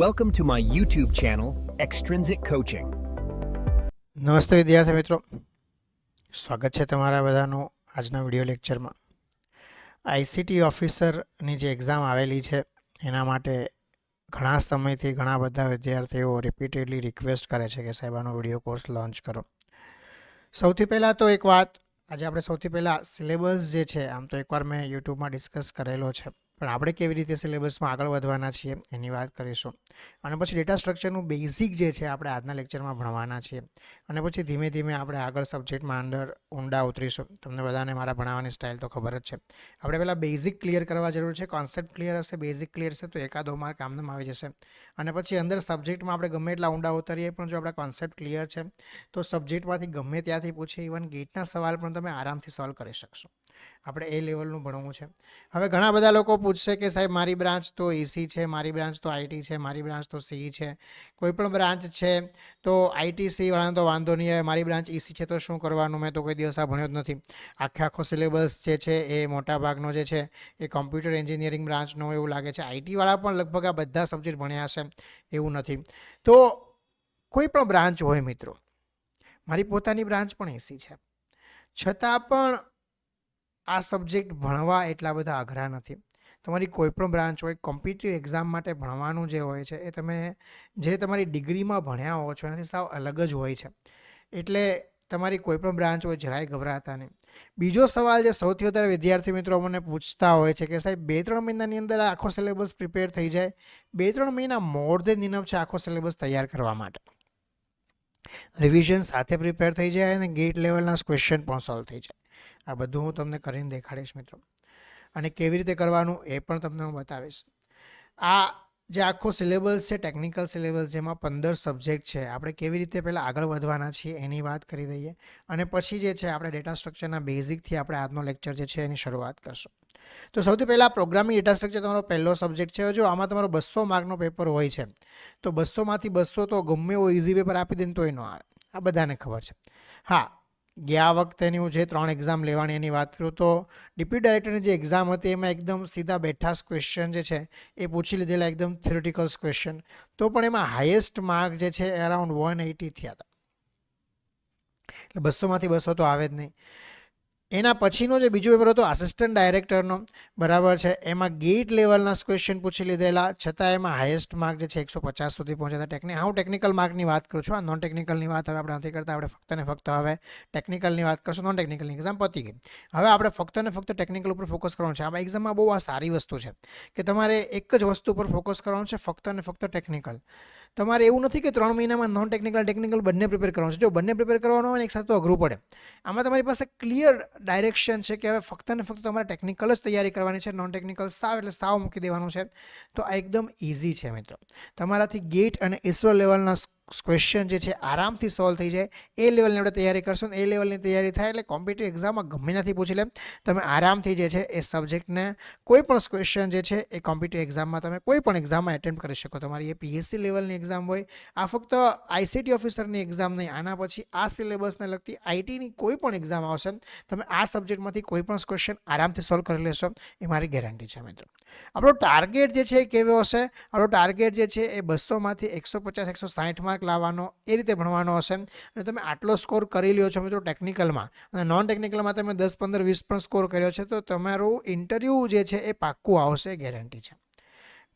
Welcome to my YouTube channel, Extrinsic Coaching. નમસ્તે વિદ્યાર્થી મિત્રો, સ્વાગત છે તમારા બધાનું આજના વિડીયો લેક્ચરમાં. આઈસીટી ઓફિસરની જે એક્ઝામ આવેલી છે એના માટે ઘણા સમયથી ઘણા બધા વિદ્યાર્થીઓ રિપીટેડલી રિક્વેસ્ટ કરે છે કે સાહેબ આનો વિડીયો કોર્સ લોન્ચ કરો. સૌથી પહેલાં તો એક વાત, આજે આપણે સૌથી પહેલાં સિલેબસ જે છે, આમ તો એકવાર મેં યુટ્યુબમાં ડિસ્કસ કરેલો છે, પણ આપણે કેવી રીતે સિલેબસમાં આગળ વધવાના છીએ એની વાત કરીશું. અને પછી ડેટા સ્ટ્રક્ચરનું બેઝિક જે છે આપણે આજના લેક્ચરમાં ભણવાના છીએ. અને પછી ધીમે ધીમે આપણે આગળ સબ્જેક્ટમાં અંદર ઊંડા ઉતરીશું. તમને બધાને મારા ભણાવવાની સ્ટાઇલ તો ખબર જ છે. આપણે પહેલાં બેઝિક ક્લિયર કરવા જરૂર છે. કોન્સેપ્ટ ક્લિયર હશે, બેઝિક ક્લિયર હશે તો એકાદો માર્ક આમનામ આવી જશે. અને પછી અંદર સબ્જેક્ટમાં આપણે ગમે એટલા ઊંડા ઉતરીએ પણ જો આપણા કોન્સેપ્ટ ક્લિયર છે તો સબ્જેક્ટમાંથી ગમે ત્યાંથી પૂછે, ઇવન ગેટના સવાલ પણ તમે આરામથી સોલ્વ કરી શકશો. આપણે એ લેવલનું ભણવું છે. હવે ઘણા બધા લોકો પૂછશે કે સાહેબ મારી બ્રાન્ચ તો એસી છે, મારી બ્રાન્ચ તો આઈટી છે, મારી બ્રાન્ચ તો સીઈ છે, કોઈ પણ બ્રાન્ચ છે તો આઈટી સી વાળાનો તો વાંધો નહીં આવે, મારી બ્રાન્ચ ઈસી છે તો શું કરવાનું, મેં તો કોઈ દિવસ આ ભણ્યો જ નથી. આખો સિલેબસ જે છે એ મોટા ભાગનો જે છે એ કોમ્પ્યુટર એન્જિનિયરિંગ બ્રાન્ચનો એવું લાગે છે. આઈટીવાળા પણ લગભગ આ બધા સબ્જેક્ટ ભણ્યા હશે એવું નથી. તો કોઈ પણ બ્રાન્ચ હોય મિત્રો, મારી પોતાની બ્રાન્ચ પણ એસી છે, છતાં પણ આ સબ્જેક્ટ ભણવા એટલા બધા અઘરા નથી. તમારી કોઈ પણ બ્રાન્ચ હોય, કોમ્પિટિટિવ એક્ઝામ માટે ભણવાનું જે હોય છે એ તમે જે તમારી ડિગ્રીમાં ભણ્યા હો છો એનાથી સાવ અલગ જ હોય છે. એટલે તમારી કોઈ પણ બ્રાન્ચ હોય જરાય ગભરાતા નહીં. બીજો સવાલ જે સૌથી વધારે વિદ્યાર્થી મિત્રો મને પૂછતા હોય છે કે સાહેબ 2-3 મહિનાની અંદર આખો સિલેબસ પ્રિપેર થઈ જાય. 2-3 મહિના મોર દેન ઇનફ છે આખો સિલેબસ તૈયાર કરવા માટે. રિવિઝન સાથે પ્રિપેર થઈ જાય અને ગેટ લેવલના ક્વેશ્ચન પણ સોલ્વ થઈ જાય. આ બધું હું તમને કરીને દેખાડીશ મિત્રો, અને કેવી રીતે કરવાનું એ પણ તમને હું બતાવીશ. આ જે આખો સિલેબસ છે ટેકનિકલ સિલેબસ, જેમાં 15 સબ્જેક્ટ છે, આપણે કેવી રીતે પહેલાં આગળ વધવાના છીએ એની વાત કરી દઈએ. અને પછી જે છે આપણે ડેટા સ્ટ્રક્ચરના બેઝિકથી આપણે આજનો લેક્ચર જે છે એની શરૂઆત કરશું. તો સૌથી પહેલાં પ્રોગ્રામિંગ ડેટા સ્ટ્રક્ચર તમારો પહેલો સબ્જેક્ટ છે. જો આમાં તમારો 200 માર્કનો પેપર હોય છે તો 200માંથી 200 તો ગમે એવો ઇઝી પેપર આપી દે તો એ ન આવે, આ બધાને ખબર છે. હા, ગયા વખતેની હું જે 3 એક્ઝામ લેવાની એની વાત કરું તો ડેપ્યુટી ડાયરેક્ટરની જે એક્ઝામ હતી એમાં એકદમ સીધા બેઠા ક્વેશ્ચન જે છે એ પૂછી લીધેલા, એકદમ થિયોરિટિકલ ક્વેશ્ચન. તો પણ એમાં હાઈએસ્ટ માર્ક જે છે અરાઉન્ડ 180 થયા હતા. એટલે 200માંથી 200 તો આવે જ નહીં. એના પછીનો જે બીજો પેપર હતો આસિસ્ટન્ટ ડાયરેક્ટરનો, બરાબર છે, એમાં ગેટ લેવલના ક્વેશ્ચન પૂછી લીધેલા, છતાં એમાં હાઈએસ્ટ માર્ક જે છે 150 સુધી પહોંચ્યા હતા. હું ટેકનિકલ માર્કની વાત કરું છું, આ નોન ટેકનિકલની વાત હવે આપણે નથી કરતા. આપણે ફક્ત ને ફક્ત હવે ટેકનિકલની વાત કરશું. નોન ટેકનિકલની એક્ઝામ પતી ગઈ, હવે આપણે ફક્ત ને ફક્ત ટેકનિકલ ઉપર ફોકસ કરવાનું છે. આ એક્ઝામમાં બહુ આ સારી વસ્તુ છે કે તમારે એક જ વસ્તુ પર ફોકસ કરવાનું છે, ફક્ત ને ફક્ત ટેકનિકલ. તમારે એવું નથી કે 3 મહિનામાં નોન ટેકનિકલ ટેકનિકલ બંને પ્રિપેર કરવાનું છે. જો બંને પ્રિપેર કરવાનું હોય ને એક સાથે તો અઘરું પડે. આમાં તમારી પાસે ક્લિયર ડાયરેક્શન છે કે હવે ફક્ત ને ફક્ત તમારે ટેકનિકલ જ તૈયારી કરવાની છે, નોન ટેકનિકલ સાવ એટલે સાવ મૂકી દેવાનું છે. તો આ એકદમ ઇઝી છે મિત્રો. તમારાથી ગેટ અને ઇસરો લેવલના ક્વેશ્ચન જે છે આરામથી સોલ્વ થઈ જાય. એ લેવલની આપણે તૈયારી કરશું. એ લેવલની તૈયારી થાય એટલે કોમ્પિટિટિવ એક્ઝામમાં ગમે ત્યાંથી પૂછી લે, તમે આરામથી જે છે એ સબ્જેક્ટને કોઈ પણ ક્વેશ્ચન જે છે એ કોમ્પિટિટિવ એક્ઝામમાં તમે કોઈ પણ એક્ઝામમાં એટેમ્પ્ટ કરી શકો. તમારી એ પીએસસી લેવલની એક્ઝામ હોય, આ ફક્ત આઈસીટી ઓફિસરની એક્ઝામ નહીં, આના પછી આ સિલેબસને લગતી આઈટીની કોઈ પણ એક્ઝામ આવશે, તમે આ સબ્જેક્ટમાંથી કોઈ પણ ક્વેશ્ચન આરામથી સોલ્વ કરી લેશો, એ મારી ગેરંટી છે મિત્રો. આપણો ટાર્ગેટ જે છે એ કેવો હશે? આપણો ટાર્ગેટ જે છે એ 200માંથી 150-160 માર્ક લાવવાનો, એ રીતે ભણવાનો હશે. અને તમે આટલો સ્કોર કરી લ્યો છો મિત્રો ટેકનિકલમાં, અને નોન ટેકનિકલમાં તમે 10, 15, 20 પણ સ્કોર કર્યો છે તો તમારું ઇન્ટરવ્યૂ જે છે એ પાક્કું આવશે, ગેરંટી છે.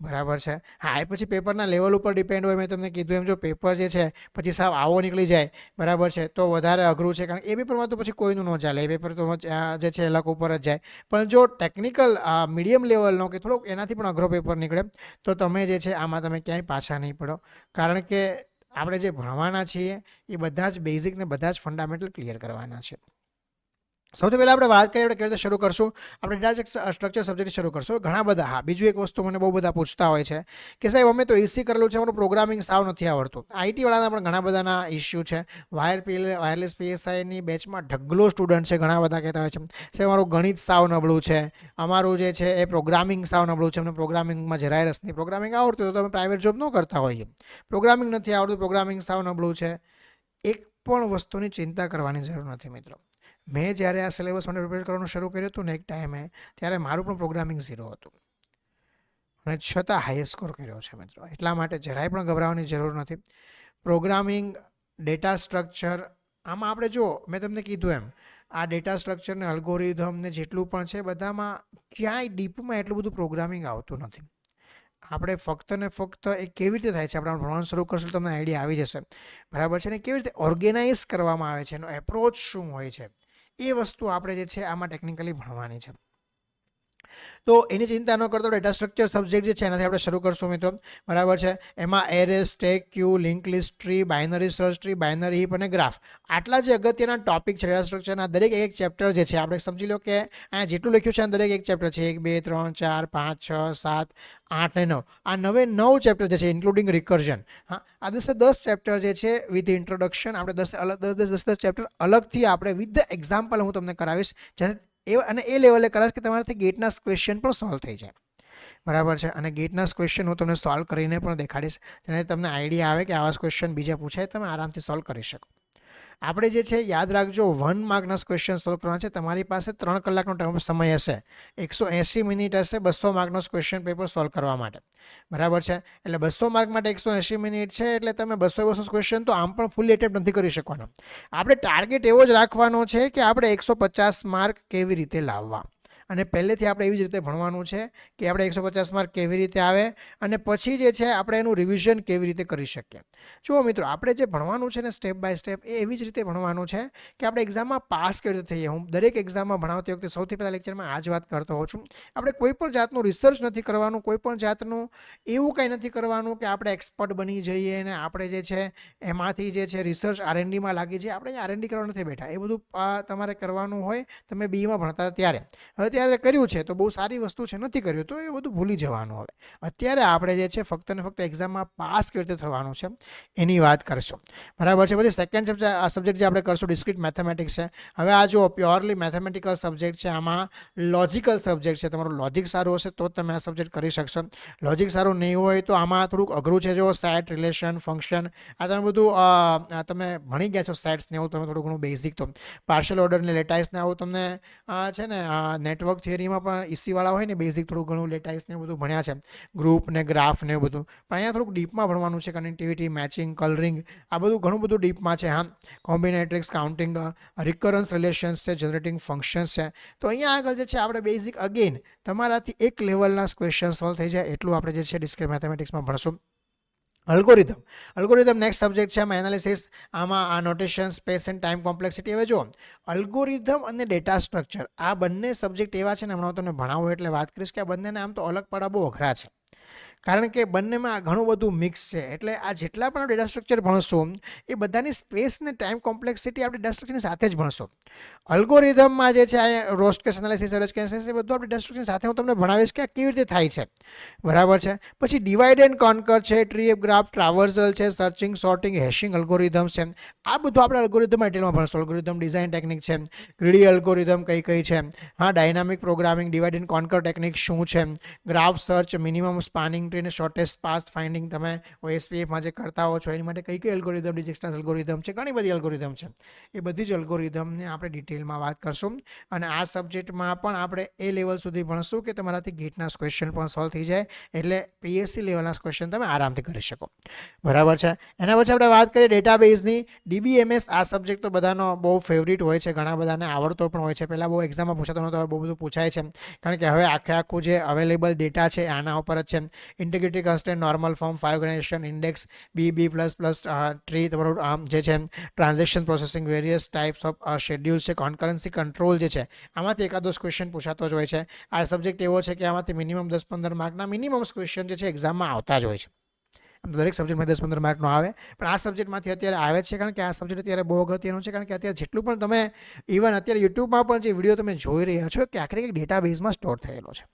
બરાબર છે. હા, એ પછી પેપરના લેવલ ઉપર ડિપેન્ડ હોય. મેં તમને કીધું એમ, જો પેપર જે છે પછી સાવ આવો નીકળી જાય, બરાબર છે, તો વધારે અઘરું છે. કારણ કે એ પેપરમાં તો પછી કોઈનું ન ચાલે, એ પેપર તો જે છે એ લક ઉપર જ જાય. પણ જો ટેકનિકલ મીડિયમ લેવલનો કે થોડોક એનાથી પણ અઘરો પેપર નીકળે તો તમે જે છે આમાં તમે ક્યાંય પાછા નહીં પડો. કારણ કે આપણે જે ભણવાના છીએ એ બધા જ બેઝિક ને બધા જ ફંડામેન્ટલ ક્લિયર કરવાના છે. સૌથી પહેલાં આપણે વાત કરીએ, આપણે કેવી રીતે શરૂ કરશું, આપણે ડેટા સ્ટ્રક્ચર સબ્જેક્ટ શરૂ કરશું. ઘણા બધા, હા, બીજું એક વસ્તુ મને બહુ બધા પૂછતા હોય છે કે સાહેબ અમે તો એસી કરેલું છે, અમારું પ્રોગ્રામિંગ સાવ નથી આવડતું. આઈટીવાળાના પણ ઘણા બધાના ઇસ્યુ છે. વાયરલેસ પીએસઆઈની બેચમાં ઢગલો સ્ટુડન્ટ છે, ઘણા બધા કહેતા હોય છે સાહેબ અમારું ગણિત સાવ નબળું છે, અમારું જે છે એ પ્રોગ્રામિંગ સાવ નબળું છે, અમને પ્રોગ્રામિંગમાં જરાય રસ નહીં. પ્રોગ્રામિંગ આવડતું તો તમે પ્રાઇવેટ જોબ ન કરતા હોઈએ. પ્રોગ્રામિંગ નથી આવડતું, પ્રોગ્રામિંગ સાવ નબળું છે. એક પણ વસ્તુની ચિંતા કરવાની જરૂર નથી મિત્રો. મેં જ્યારે આ સિલેબસ માટે પ્રિપેર કરવાનું શરૂ કર્યું હતું ને એક ટાઈમે, ત્યારે મારું પણ પ્રોગ્રામિંગ ઝીરો હતું. અને છતાં હાઈએસ્ટ સ્કોર કર્યો છે મિત્રો. એટલા માટે જરાય પણ ગભરાવાની જરૂર નથી. પ્રોગ્રામિંગ, ડેટા સ્ટ્રક્ચર, આમાં આપણે જો મેં તમને કીધું એમ આ ડેટા સ્ટ્રક્ચર ને અલ્ગોરિધમ ને જેટલું પણ છે બધામાં ક્યાંય ડીપમાં એટલું બધું પ્રોગ્રામિંગ આવતું નથી. આપણે ફક્ત ને ફક્ત એ કેવી રીતે થાય છે આપણે ભણવાનું શરૂ કરશું તમને આઈડિયા આવી જશે, બરાબર છે ને. કેવી રીતે ઓર્ગેનાઇઝ કરવામાં આવે છે, એનો એપ્રોચ શું હોય છે, એ વસ્તુ આપણે જે છે આમાં ટેકનિકલી ભણવાની છે. તો એની ચિંતા ન કરતો ડેટા સ્ટ્રક્ચર સબ્જેક્ટ જે છે એનાથી આપણે શરૂ કરશું મિત્રો, બરાબર છે. એમાં array, stack, queue, link list tree, binary search tree, binary heap અને ગ્રાફ, આટલા જે અગત્યના ટોપિક છે ડેટા સ્ટ્રક્ચરના. દરેક એક ચેપ્ટર જે છે આપણે સમજી લો કે અહીંયા જેટલું લખ્યું છે દરેક એક ચેપ્ટર છે 1 2 3 4 5 6 7 8 ને 9, આ 9 ચેપ્ટર જે છે ઇન્ક્લુડિંગ રિકર્ઝન. હા, આ 10 ચેપ્ટર જે છે વિથ ઇન્ટ્રોડક્શન આપણે 10 ચેપ્ટર અલગથી આપણે વિથ એક્ઝામ્પલ હું તમને કરાવીશ અને એ લેવલે કરાશ કે તમારાથી ગેટના ક્વેશ્ચન પણ સોલ્વ થઈ જાય, બરાબર છે. અને ગેટના ક્વેશ્ચન હું તમને સોલ્વ કરીને પણ દેખાડીશ, જેનાથી તમને આઈડિયા આવે કે આવા ક્વેશ્ચન બીજા પૂછાય તમે આરામથી સોલ્વ કરી શકો. આપણે જે છે યાદ રાખજો 1 માર્કના ક્વેશ્ચન સોલ્વ કરવાના છે. તમારી પાસે 3 કલાકનો સમય હશે, 180 મિનિટ હશે 200 માર્કનો ક્વેશ્ચન પેપર સોલ્વ કરવા માટે, બરાબર છે. એટલે 200 માર્ક માટે 180 મિનિટ છે એટલે તમે 200 ક્વેશ્ચન તો આમ પણ ફૂલી એટેમ્પ્ટ નથી કરી શકવાના. આપણે ટાર્ગેટ એવો જ રાખવાનો છે કે આપણે 150 માર્ક કેવી રીતે લાવવા, અને પહેલેથી આપણે એવી જ રીતે ભણવાનું છે કે આપણે 150 માર્ક કેવી રીતે આવે અને પછી જે છે આપણે એનું રિવિઝન કેવી રીતે કરી શકીએ. જુઓ મિત્રો, આપણે જે ભણવાનું છે ને સ્ટેપ બાય સ્ટેપ એ એવી જ રીતે ભણવાનું છે કે આપણે એક્ઝામમાં પાસ કેવી રીતે થઈએ. હું દરેક એક્ઝામમાં ભણાવતી વખતે સૌથી પહેલાં લેક્ચરમાં આ જ વાત કરતો હોઉં છું. આપણે કોઈ પણ જાતનું રિસર્ચ નથી કરવાનું, કોઈ પણ જાતનું એવું કંઈ નથી કરવાનું કે આપણે એક્સપર્ટ બની જઈએ અને આપણે જે છે એમાંથી જે છે રિસર્ચ R&Dમાં લાગી જઈએ. આપણે R&D કરવા નથી બેઠા, એ બધું તમારે કરવાનું હોય તમે બીમાં ભણતા ત્યારે. હવે ત્યારે કર્યું છે તો બહુ સારી વસ્તુ છે, નથી કર્યું તો એ બધું ભૂલી જવાનું. હવે અત્યારે આપણે જે છે ફક્ત ને ફક્ત એક્ઝામમાં પાસ કેવી રીતે થવાનું છે એની વાત કરશું, બરાબર છે. પછી સેકન્ડ સબ્જેક્ટ જે આપણે કરશું ડિસ્ક્રીટ મેથેમેટિક્સ છે. હવે આ જો પ્યોરલી મેથેમેટિકલ સબ્જેક્ટ છે, આમાં લોજિકલ સબ્જેક્ટ છે. તમારું લોજિક સારું હશે તો તમે આ સબ્જેક્ટ કરી શકશો. લોજિક સારું નહીં હોય તો આમાં થોડુંક અઘરું છે. જો સેટ, રિલેશન, ફંક્શન આ તમે બધું તમે ભણી ગયા છો, સેટ્સ ને એવું તમે થોડું ઘણું બેઝિક, તો પાર્શિયલ ઓર્ડર ને લેટાઇસ ને આવું તમને છે ને નેટવર્ક થિયરીમાં પણ ઇસીવાળા હોય ને બેઝિક થોડું ઘણું લેટાઇસ ને બધું ભણ્યા છે, ગ્રુપ ને ગ્રાફ ને બધું. પણ અહીંયા થોડુંક ડીપમાં ભણવાનું છે. કનેક્ટિવિટી, મેચિંગ, કલરિંગ આ બધું ઘણું બધું ડીપમાં છે. હા, કોમ્બિનેટ્રિક્સ, કાઉન્ટિંગ, રિકરન્સ રિલેશન્સ છે, જનરેટિંગ ફંક્શન્સ છે. તો અહીંયા આગળ જે છે આપણે બેઝિક અગેન તમારાથી એક લેવલના ક્વેશ્ચન સોલ્વ થઈ જાય એટલું આપણે જે છે ડિસ્ક્રીટ મેથેમેટિક્સમાં ભણશું. અલ્ગોરિધમ નેક્સ્ટ સબ્જેક્ટ છે. આમાં એનાલિસિસ, આમાં આ notation, space end time complexity. હવે જો અલ્ગોરિધમ અને ડેટા સ્ટ્રક્ચર આ બંને સબ્જેક્ટ એવા છે ને, હમણાં તમને ભણાવું એટલે વાત કરીશ કે આ બંનેને આમ તો અલગ પાડવા બહુ અઘરા છે, કારણ કે બંનેમાં ઘણું બધું મિક્સ છે. એટલે આ જેટલા પણ ડેટા સ્ટ્રક્ચર ભણશું એ બધાની સ્પેસ ને ટાઈમ કોમ્પ્લેક્સિટી આપણે ડેટા સ્ટ્રક્ચરની સાથે જ ભણશું. અલ્ગોરિધમમાં જે છે આ worst case analysis, search case analysis એ બધું આપણે ડેટા સ્ટ્રક્ચરની સાથે હું તમને ભણાવીશ કે આ કેવી રીતે થાય છે, બરાબર છે. પછી ડિવાઇડ એન્ડ કોન્કર છે, ટ્રી ગ્રાફ, ટ્રાવર્સલ છે, સર્ચિંગ, સોર્ટિંગ, હેશિંગ અલ્ગોરિધમ્સ છે. આ બધું આપણે અલ્ગોરિધમ ડિટેલમાં ભણશું. અલ્ગોરિધમ ડિઝાઇન ટેકનિક છે, ગ્રીડી અલ્ગોરિધમ કઈ કઈ છે, હા, dynamic programming, divide and conquer technique શું છે, graph search, minimum spanning tree ને શોર્ટેસ્ટ પાથ ફાઇન્ડિંગ તમે OSPFમાં જે કરતા હો છો એની માટે કઈ કઈ અલ્ગોરિધમ, ડિજેક્સ્ટ્રાસ અલ્ગોરિધમ છે, ઘણી બધી અલ્ગોરિધમ છે. એ બધી જ અલ્ગોરિધમને આપણે ડિટેલમાં વાત કરશું. અને આ સબ્જેક્ટમાં પણ આપણે એ લેવલ સુધી ભણશું કે તમારાથી ગેટના ક્વેશ્ચન પણ સોલ્વ થઈ જાય, એટલે PSC લેવલના ક્વેશ્ચન તમે આરામથી કરી શકો, બરાબર છે. એના પછી આપણે વાત કરીએ ડેટાબેઝની. DBMS આ સબ્જેક્ટ તો બધાનો બહુ ફેવરિટ હોય છે, ઘણા બધાને આવડતો પણ હોય છે. પહેલાં બહુ એક્ઝામમાં પૂછાતો નહોતો, હવે બહુ બધું પૂછાય છે, કારણ કે હવે આખું જે અવેલેબલ ડેટા છે આના ઉપર જ છે. Integrity constant, normal form, five organization, index, B++, tree, તમારું આમ જે છે transaction processing, various types of schedules છે, કોન્કરન્સી કંટ્રોલ જે છે આમાંથી એકાદો ક્વેશ્ચન પૂછાતો જ હોય છે. આ સબ્જેક્ટ એવો છે કે આમાંથી મિનિમમ 10-15 માર્કના મિનિમમ ક્વેશ્ચન જે છે એક્ઝામમાં આવતા જ હોય છે. દરેક સબ્જેક્ટમાં 10-15 માર્કનો આવે, પણ આ સબ્જેક્ટમાંથી અત્યારે આવે છે કારણ કે આ સબ્જેક્ટ અત્યારે બહુ અગત્યનું છે. કારણ કે અત્યારે જેટલું પણ તમે ઇવન અત્યારે યુટ્યુબમાં પણ જે વિડીયો તમે જોઈ રહ્યા છો કે આખરે એક ડેટાબેઝમાં સ્ટોર થયેલો છે.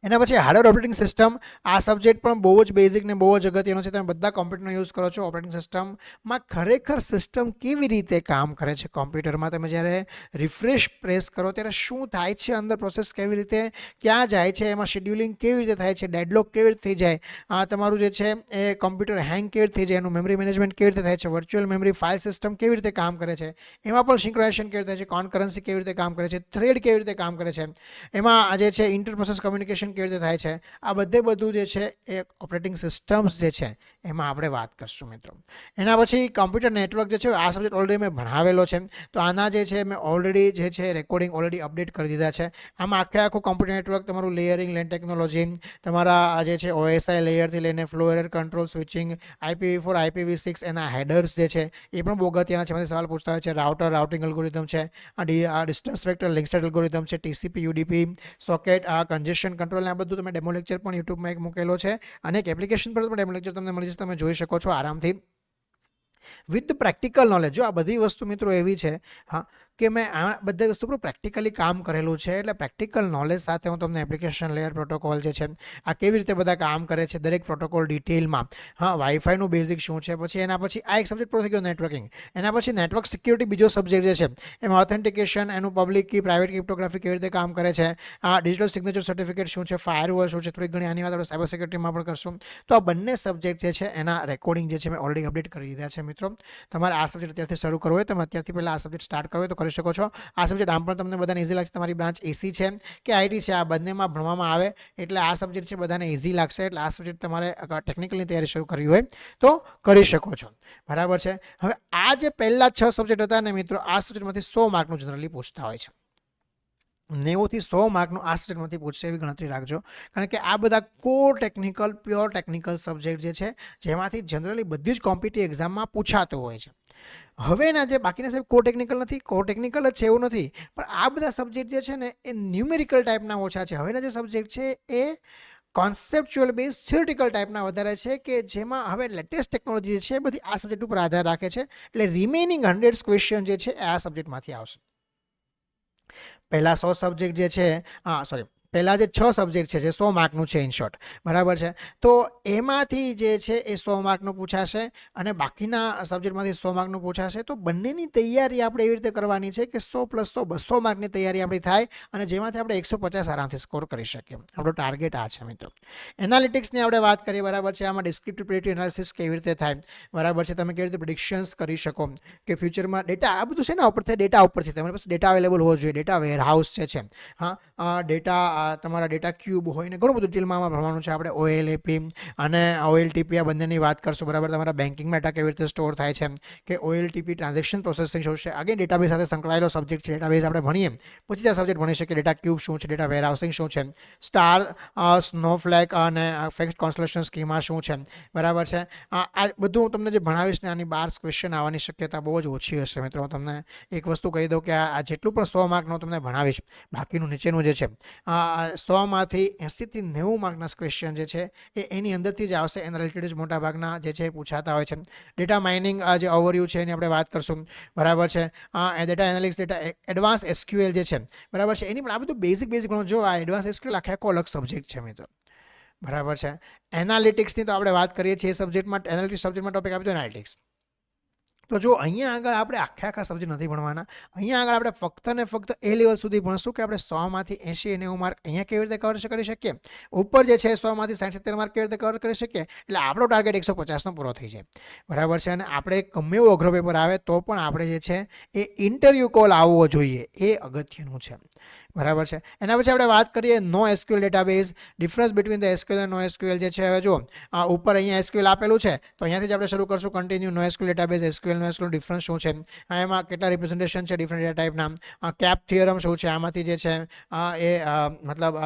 એના પછી હાર્ડવેર ઓપરેટિંગ સિસ્ટમ, આ સબ્જેક્ટ પણ બહુ જ બેઝિક ને બહુ જ અગત્યનો છે. તમે બધા કોમ્પ્યુટરનો યુઝ કરો છો. ઓપરેટિંગ સિસ્ટમમાં ખરેખર સિસ્ટમ કેવી રીતે કામ કરે છે, કોમ્પ્યુટરમાં તમે જ્યારે રિફ્રેશ પ્રેસ કરો ત્યારે શું થાય છે, અંદર પ્રોસેસ કેવી રીતે ક્યાં જાય છે, એમાં શેડ્યુલિંગ કેવી રીતે થાય છે, ડેડલોક કેવી રીતે થઈ જાય, તમારું જે છે એ કોમ્પ્યુટર હેંગ કેવી રીતે થઈ જાય, એનું મેમરી મેનેજમેન્ટ કેવી રીતે થાય છે, વર્ચ્યુઅલ મેમરી ફાઇલ સિસ્ટમ કેવી રીતે કામ કરે છે, એમાં પણ સિંક્રોનાઇઝેશન કેવી રીતે થાય છે, કોન્કરન્સી કેવી રીતે કામ કરે છે, થ્રેડ કેવી રીતે કામ કરે છે, એમાં જે છે ઇન્ટર પ્રોસેસ કમ્યુનિકેશન કમ્યુનિકેશન કેવી રીતે થાય છે, આ બધું જે છે એ ઓપરેટિંગ સિસ્ટમ્સ જે છે એમાં આપણે વાત કરશું મિત્રો. એના પછી કમ્પ્યુટર નેટવર્ક જે છે આ સબ્જેક્ટ ઓલરેડી મેં ભણાવેલો છે, તો આના જે છે મેં ઓલરેડી જે છે રેકોર્ડિંગ ઓલરેડી અપડેટ કરી દીધા છે. આમાં આખું કમ્પ્યુટર નેટવર્ક, તમારું લેયરિંગ, લેન ટેકનોલોજી, તમારા જે છે OSI લેયરથી લઈને flow error control, switching, IPv4, IPv6, એના હેડર્સ જે છે એ પણ બહુ અગત્યના છે. એમાંથી સવાલ પૂછતા હોય છે. રાઉટિંગ અલ્ગોરિધમ છે, આ distance vector link state algorithm છે, TCP, UDP, સોકેટ, આ કન્જેશન કંટ્રોલ, આ બધું તમે ડેમો લેક્ચર પણ યુટ્યુબમાં એક મૂકેલો છે, અને એક એપ્લિકેશન પર પણ ડેમો લેક્ચર તમને મળી જશે, તમે જોઈ શકો છો આરામથી વિથ પ્રેક્ટિકલ નોલેજ. જો આ બધી વસ્તુ મિત્રો એવી છે કે મેં આ બધી વસ્તુ પર પ્રેક્ટિકલી કામ કરેલું છે, એટલે પ્રેક્ટિકલ નોલેજ સાથે હું તમને એપ્લિકેશન લેયર પ્રોટોકોલ જે છે આ કેવી રીતે બધા કામ કરે છે દરેક પ્રોટોકોલ ડિટેલમાં, વાઈફાઈનું બેઝિક શું છે, પછી એના પછી આ એક સબ્જેક્ટ પૂરો થઈ ગયો નેટવર્કિંગ. એના પછી નેટવર્ક સિક્યુરિટી બીજો સબ્જેક્ટ જે છે એમાં ઓથેન્ટિકેશન, એનું પબ્લિક કી, પ્રાઇવેટ ક્રિપ્ટોગ્રાફી કેવી રીતે કામ કરે છે, આ ડિજિટલ સિગ્નેચર સર્ટિફિકેટ શું છે, ફાયરવોલ શું છે, થોડી ઘણી આની વાત આપણે સાયબર સિક્યુરિટીમાં પણ કરશું. તો આ બંને સબ્જેક્ટ જે છે એના રેકોર્ડિંગ જે છે મેં ઓલરેડી અપડેટ કરી દીધા છે મિત્રો. તમારે આ સબ્જેક્ટ અત્યારથી શરૂ કરવો હોય, તમે અત્યારથી પહેલાં આ સબ્જેક્ટ સ્ટાર્ટ કરવો હોય તો કરી શકો છો. આ સબ્જેક્ટ આમ પણ તમને બધાને ઇઝી લાગશે. તમારી બ્રાન્ચ એસી છે કે આઈટી છે, આ બંનેમાં ભણવામાં આવે એટલે આ સબ્જેક્ટ છે બધાને ઇઝી લાગશે. એટલે આ સબ્જેક્ટ તમારે ટેકનિકલની તૈયારી શરૂ કરવી હોય તો કરી શકો છો. બરાબર છે. હવે આ જે પહેલા 6 સબ્જેક્ટ હતા ને મિત્રો, આ સબ્જેક્ટમાંથી 100 માર્કનું જનરલી પૂછતા હોય છે. 90 થી 100 માર્કનું આ સબ્જેક્ટમાંથી પૂછશે એવી ગણતરી રાખજો, કારણ કે આ બધા core technical, pure technical subject જે છે જેમાંથી જનરલી બધી જ કોમ્પિટિટિવ એક્ઝામમાં પૂછાતું હોય છે. હવેના જે બાકીના સાહેબ કોર ટેકનિકલ નથી, કોર ટેકનિકલ જ છે એવું નથી, પણ આ બધા સબ્જેક્ટ જે છે ને એ ન્યુમેરિકલ ટાઈપના ઓછા છે. હવેના જે સબ્જેક્ટ છે એ કોન્સેપ્ચ્યુઅલ બેઝ થિયોરિટિકલ ટાઈપના વધારે છે, કે જેમાં હવે લેટેસ્ટ ટેકનોલોજી છે બધી આ સબ્જેક્ટ ઉપર આધાર રાખે છે. એટલે રિમેનિંગ 100 ક્વેશ્ચન જે છે એ આ સબ્જેક્ટમાંથી આવશે. પહેલા 100 સબ્જેક્ટ જે છે પહેલા જે 6 સબ્જેક્ટ છે જે 100 માર્કનું છે ઇન શોર્ટ, બરાબર છે. તો એમાંથી જે છે એ 100 માર્કનું પૂછાશે અને બાકીના સબ્જેક્ટમાંથી 100 માર્કનું પૂછાશે. તો બંનેની તૈયારી આપણે એવી રીતે કરવાની છે કે 100 + 100 200 માર્કની તૈયારી આપણી થાય અને જેમાંથી આપણે 150 આરામથી સ્કોર કરી શકીએ. આપણો ટાર્ગેટ આ છે મિત્રો. એનાલિટિક્સની આપણે વાત કરીએ, બરાબર છે. આમાં ડિસ્ક્રિપ્ટિવ પ્રિડિક્ટિવ એનાલિસિસ કેવી રીતે થાય, બરાબર છે. તમે કેવી રીતે પ્રિડિક્શન્સ કરી શકો કે ફ્યુચરમાં ડેટા, આ બધું છે ને ઉપરથી ડેટા ઉપરથી તમારી પાસે ડેટા અવેલેબલ હોવો જોઈએ. ડેટા વેરહાઉસ છે. ડેટા તમારા ડેટા ક્યુબ હોય ને ઘણું બધું ડિટેલમાં આમાં ભણવાનું છે. આપણે OLAP અને OLTP આ બંનેની વાત કરશું, બરાબર. તમારા બેન્કિંગમાં ડેટા કેવી રીતે સ્ટોર થાય છે, કે OLTP ટ્રાન્ઝેક્શન પ્રોસેસિંગ શું છે, આગળ ડેટાબેઝ સાથે સંકળાયેલો સબ્જેક્ટ છે. ડેટાબેઝ આપણે ભણીએ પછી આ સબ્જેક્ટ ભણી શકીએ. ડેટા ક્યુબ શું છે, ડેટા વેરહાઉસિંગ શું છે, સ્ટાર, સ્નોફ્લેક અને ફિક્સ્ડ કોન્સ્ટલેશન સ્કીમા શું છે, બરાબર છે. આ બધું હું તમને જે ભણાવીશ ને આની 12 ક્વેશ્ચન આવવાની શક્યતા બહુ જ ઓછી હશે મિત્રો. હું તમને એક વસ્તુ કહી દઉં કે આ જેટલું પણ 100 માર્કનું તમને ભણાવીશ, બાકીનું નીચેનું જે છે 100માંથી 80 થી 90 માર્કના ક્વેશ્ચન જે છે એ એની અંદરથી જ આવશે. એના રિલેટેડ જ મોટા ભાગના જે છે પૂછાતા હોય છે. ડેટા માઇનિંગ જે ઓવરવ્યૂ છે એની આપણે વાત કરશું, બરાબર છે. Data analytics, data advance SQL જે છે, બરાબર છે. એની પણ આ બધું બેઝિક ભણો. જો આ એડવાન્સ SQL આખો અલગ સબ્જેક્ટ છે મિત્રો, બરાબર છે. એનાલિટિક્સની તો આપણે વાત કરીએ છીએ સબ્જેક્ટમાં, એનાલિટિક્સ સબ્જેક્ટમાં ટોપિક આપ્યો એનાલિટિક્સ. તો જો અહીંયા આગળ આપણે આખા સબ્જેક્ટ નથી ભણવાના. અહીંયા આગળ આપણે ફક્ત ને ફક્ત એ લેવલ સુધી ભણશું કે આપણે 100માંથી 80 અને 90 માર્ક અહીંયા કેવી રીતે કવર કરી શકીએ. ઉપર જે છે 100માંથી 60-70 માર્ક કેવી રીતે કવર કરી શકીએ. એટલે આપણો ટાર્ગેટ 150નો પૂરો થઈ જાય, બરાબર છે. અને આપણે ગમે એવો અઘરો પેપર આવે તો પણ આપણે જે છે એ ઇન્ટરવ્યૂ કોલ આવવો જોઈએ, એ અગત્યનું છે, બરાબર છે. એના પછી આપણે વાત કરીએ NoSQL database, difference between the SQL અને NoSQL જે છે. હવે જો ઉપર અહીંયા SQL આપેલું છે તો અહીંયાથી જ આપણે શરૂ કરશું. Continue NoSQL database, SQL NoSQL difference શું છે, એમાં કેટલા રિપ્રેઝન્ટેશન છે ડિફરન્ટ ડેટા ટાઈપના, કેપ થિયરમ શું છે, આમાંથી જે છે એ મતલબ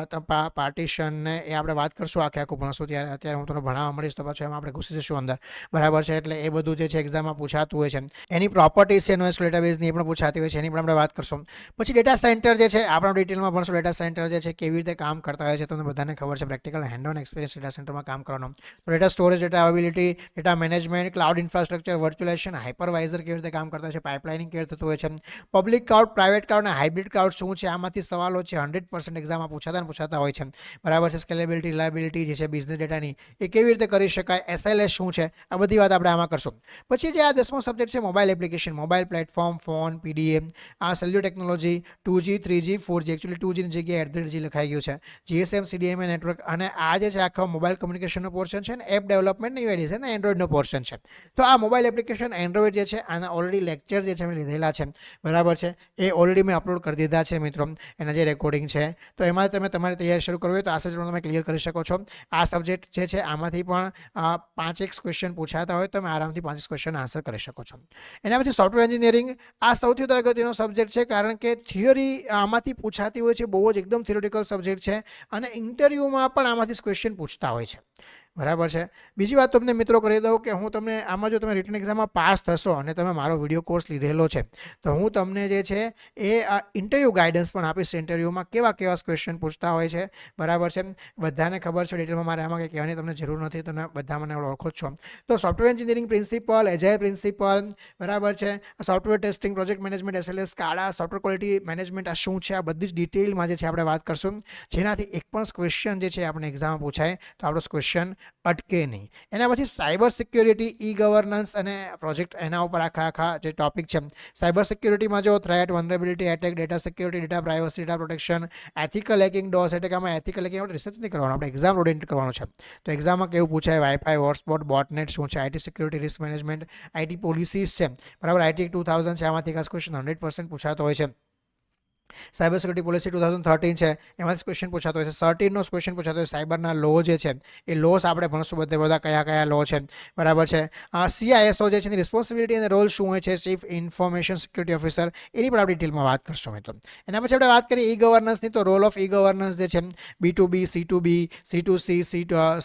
પાર્ટીશન ને એ આપણે વાત કરશું. આખું ભણશું ત્યારે અત્યારે હું તમને ભણાવવા મળીશ તો પછી એમાં આપણે ઘૂસી જશું અંદર, બરાબર છે. એટલે એ બધું જે છે એક્ઝામમાં પૂછાતું હોય છે. એની પ્રોપર્ટીઝ છે NoSQL ડેટાબેઝની એ પણ પૂછાતી હોય છે, એની પણ આપણે વાત કરશું. પછી ડેટા સેન્ટર જે છે આપણે ડિટેલમાં ભણશું. ડેટા સેન્ટર જે છે કેવી રીતે કામ કરતા હોય છે તમને બધાને ખબર છે. Practical hand on experience data સેન્ટરમાં કામ કરવાનો. તો data storage, data availability, data management, cloud infrastructure, virtualization, hypervisor કેવી રીતે કામ કરતા હોય છે, પાઇપલાઇનિંગ કેવી રીતે થતું હોય છે, પબ્લિક ક્લાઉડ, પ્રાઇવેટ ક્લાઉડ અને હાઇબ્રિડ ક્લાઉડ શું છે. આમાંથી સવાલો છે 100% એક્ઝામમાં પૂછાતા હોય છે, બરાબર છે. સ્કેલેબિલિટી, રિલાયબિલિટી જે છે બિઝનેસ ડેટાની એ કેવી રીતે કરી શકાય, SLS શું છે, આ બધી વાત આપણે આમાં કરશું. પછી જે આ 10મો સબ્જેક્ટ છે mobile application, mobile platform, phone, PDM, આ cellular technology, 2G, 3G, 4G 2G actually 2G ની જગ્યાએ @G લખાઈ ગયું છે. GSM CDMA નેટવર્ક અને આ જે છે આખો મોબાઈલ કમ્યુનિકેશનનો પોર્શન છે ને એપ ડેવલપમેન્ટ ની એડિશન ને એન્ડ્રોઈડનો પોર્શન છે. તો આ મોબાઈલ એપ્લિકેશન એન્ડ્રોઈડ જે છે આના ઓલરેડી લેક્ચર જે છે મેં લીધેલા છે, બરાબર છે, એ ઓલરેડી મેં અપલોડ કરી દીધા છે મિત્રો, એના જે રેકોર્ડિંગ છે. તો એમાં તમે તમારી તૈયારી શરૂ કરવી હોય તો આ સબ્જેક્ટમાં તમે ક્લિયર કરી શકો છો. આ સબ્જેક્ટ જે છે આમાંથી પણ 5-1 ક્વેશ્ચન પૂછાતા હોય તો તમે આરામથી 5 ક્વેશ્ચન આન્સર કરી શકો છો. એના પછી સોફ્ટવેર એન્જિનિયરિંગ, આ સૌથી વધારે અગત્યનો સબ્જેક્ટ છે કારણ કે થિયરી આમાંથી પૂછાતી હોય છે, બહુ જ એકદમ થિયોરિટિકલ સબ્જેક્ટ છે અને ઇન્ટરવ્યૂમાં પણ આમાંથી ક્વેશ્ચન પૂછતા હોય છે, બરાબર છે. બીજી વાત તમને મિત્રો કરી દઉં કે હું તમને આમાં જો તમે રિટન એક્ઝામમાં પાસ થશો અને તમે મારો વિડીયો કોર્સ લીધેલો છે તો હું તમને જે છે એ ઇન્ટરવ્યૂ ગાઈડન્સ પણ આપીશ. ઇન્ટરવ્યૂમાં કેવા ક્વેશ્ચન પૂછતા હોય છે, બરાબર છે, બધાને ખબર છે. ડિટેલમાં મારે આમાં કંઈ કહેવાની તમને જરૂર નથી, તમે બધા મને ઓળખો જ છો. તો software engineering principal, agile principal, બરાબર છે, software testing, project management, SLA, SCADA, software quality management આ શું છે, આ બધી જ ડિટેલમાં જે છે આપણે વાત કરશું, જેનાથી એક પણ ક્વેશ્ચન જે છે આપણે એક્ઝામમાં પૂછાય તો આપણો ક્વેશ્ચન અટકે નહીં. એના પછી સાયબર સિક્યોરિટી, ઈ ગવર્નન્સ અને પ્રોજેક્ટ, એના ઉપર આખા જે ટોપિક છે. સાયબર સિક્યોરિટીમાં જો threat, vulnerability, attack, data security, data privacy, data protection, ethical hacking, DoS attack. આમાં એથિકલ હેકિંગ આપણે રિસર્ચ નહીં કરવાનું, આપણે એક્ઝામ ઓરિએન્ટેડ કરવાનું છે. તો એક્ઝામમાં કેવું પૂછાય, વાઈફાઈ, હોટસ્પોટ, બોટનેટ શું છે, IT security, risk management, IT policies છે, બરાબર, આઈટી 2000 છે, આમાંથી ખાસ ક્વેશ્ચન 100% પૂછાતો હોય છે. સાયબર સિક્યુરિટી પોલિસી 2013 છે, એમાંથી ક્વેશ્ચન પૂછાતો હોય છે. 13નો ક્વેશ્ચન પૂછાતો હોય. સાયબરના લો જે છે એ લોસ આપણે ભણશું, બધા કયા લો છે, બરાબર છે. CISO જે છે એની રિસ્પોન્સિબિલિટી અને રોલ શું હોય છે, ચીફ ઇન્ફોર્મેશન સિક્યુરિટી ઓફિસર, એની પણ આપણે ડિટેલમાં વાત કરશું મિત્રો. એના પછી આપણે વાત કરીએ ઈ ગવર્નન્સની, તો રોલ ઓફ ઈ ગવર્નન્સ જે છે B2B, C2B, C2C,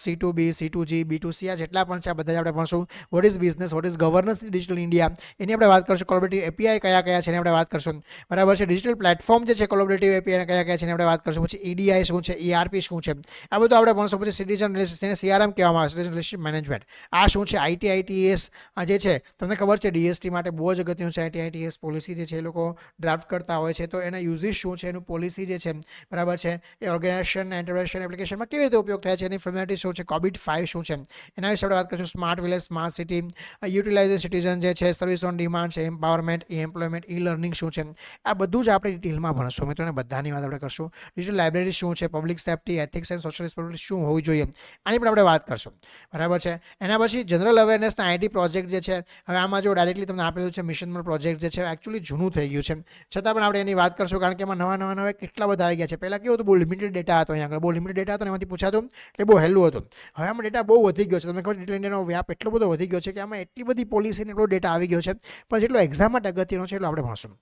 C2B, C2G, B2C આ જેટલા પણ છે આ બધા જ આપણે ભણશું. What is business, what is governance in digital India, એની આપણે વાત કરશું. કોલેબરેટિવ API કયા છે એની આપણે વાત કરશું, બરાબર છે. ડિજિટલ પ્લેટફોર્મ જે છે કોલેબરેટિવ API કયા છે એની આપણે વાત કરશું. પછી EDI શું છે, ERP શું છે, આ બધું આપણે ભણશું. પછી સિટીઝન એને CRM કહેવામાં આવે, સિટીઝન રિલેશનશિપ મેનેજમેન્ટ, આ શું છે. ITITS આ જે છે તમને ખબર છે DST માટે બહુ જ અગત્યનું છે. ITITS પોલિસી જે છે એ લોકો ડ્રાફ્ટ કરતા હોય છે, તો એના યુઝિસ શું છે, એનું પોલિસી જે છે, બરાબર છે, એ ઓર્ગેનાઇઝેશન એન્ટરપ્રાઇઝ એપ્લિકેશનમાં કેવી રીતે ઉપયોગ થાય છે, એની ફેમિલિટી શું છે, COVID-5 શું છે, એના વિશે આપણે વાત કરીશું. Smart village, smart city, utilise citizen જે છે, સર્વિસ ઓન ડિમાન્ડ છે, એમ્પાવરમેન્ટ, એમ્પ્લોયમેન્ટ, લર્નિંગ શું છે, આ બધું જ આપણે ડિટેલમાં ભણશું મિત્રોને, બધાની વાત આપણે કરશું. ડિજિટલ લાઇબ્રેરી શું છે, public safety, ethics and social responsibility શું હોવી જોઈએ, આની પણ આપણે વાત કરશું, બરાબર છે. એના પછી જનરલ અવેરનેસના IT પ્રોજેક્ટ જે છે, હવે આમાં જો ડાયરેક્ટલી તમને આપેલું છે મિશન પ્રોજેક્ટ જે છે એકચ્યુઅલી જૂનું થઈ ગયું છે, છતાં પણ આપણે એની વાત કરશું કારણ કે એમાં નવા કેટલા બધા આવી ગયા છે. પહેલાં કેવું હતું, બહુ લિમિટેડ ડેટા હતો, અહીંયા આગળ બહુ લિમિટેડ ડેટા હતો, એમાંથી પૂછાતું એટલે બહુ હેલું હતું. હવે આમાં ડેટા બહુ વધી ગયો છે, તમને ખબર ડિજિટલ ઇન્ડિયાનો વ્યાપ એટલો બધો વધી ગયો છે કે આમાં એટલી બધી પોલિસીને એટલો ડેટા આવી ગયો છે, પણ જેટલો એક્ઝામ માટે અગત્યનો છે એટલો આપણે ભણશું.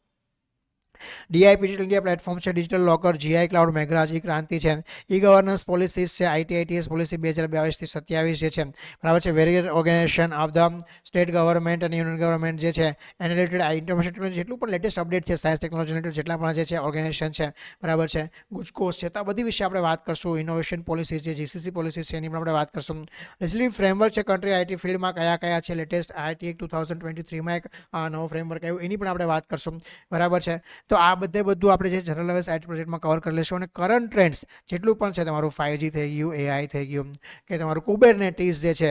DIP ડિજિટલ ઇન્ડિયા પ્લેટફોર્મ છે, digital locker, GI cloud, Meghraj, Kranti છે, ઈ ગવર્નન્સ પોલિસીસ છે, ITITS પોલિસી 2022-27 જે છે, બરાબર છે. Various organization of the state government અને યુનિયન ગવર્મેન્ટ જે છે એને રિલેટેડ ઇન્ફોર્મેશન ટેકનોલોજી જેટલું પણ લેટેસ્ટ અપડેટ છે, સાયન્સ ટેકનોલોજી રિલેટેડ જેટલા પણ જે છે ઓર્ગેનાઇઝેશન છે, બરાબર છે, ગુજકોસ છે, તો આ બધી વિશે આપણે વાત કરશું. ઇનોવેશન પોલિસી છે, GCC પોલિસી છે, એની પણ આપણે વાત કરશું. લેજિસ્લેટિવ ફ્રેમવર્ક છે, કન્ટ્રી IT ફિલ્ડમાં કયા છે, લેટેસ્ટ IT એક્ટ 2023માં એક નવો ફ્રેમવર્ક આવ્યું, એની પણ આપણે વાત કરશું, બરાબર છે. તો આ બધું આપણે જે જનરલ અવેરનેસ IT પ્રોજેક્ટમાં કવર કરી લઈશું. અને કરંટ ટ્રેન્ડ્સ જેટલું પણ છે, તમારું 5G થઈ ગયું, AI થઈ ગયું, કે તમારું કુબેરનેટીસ જે છે,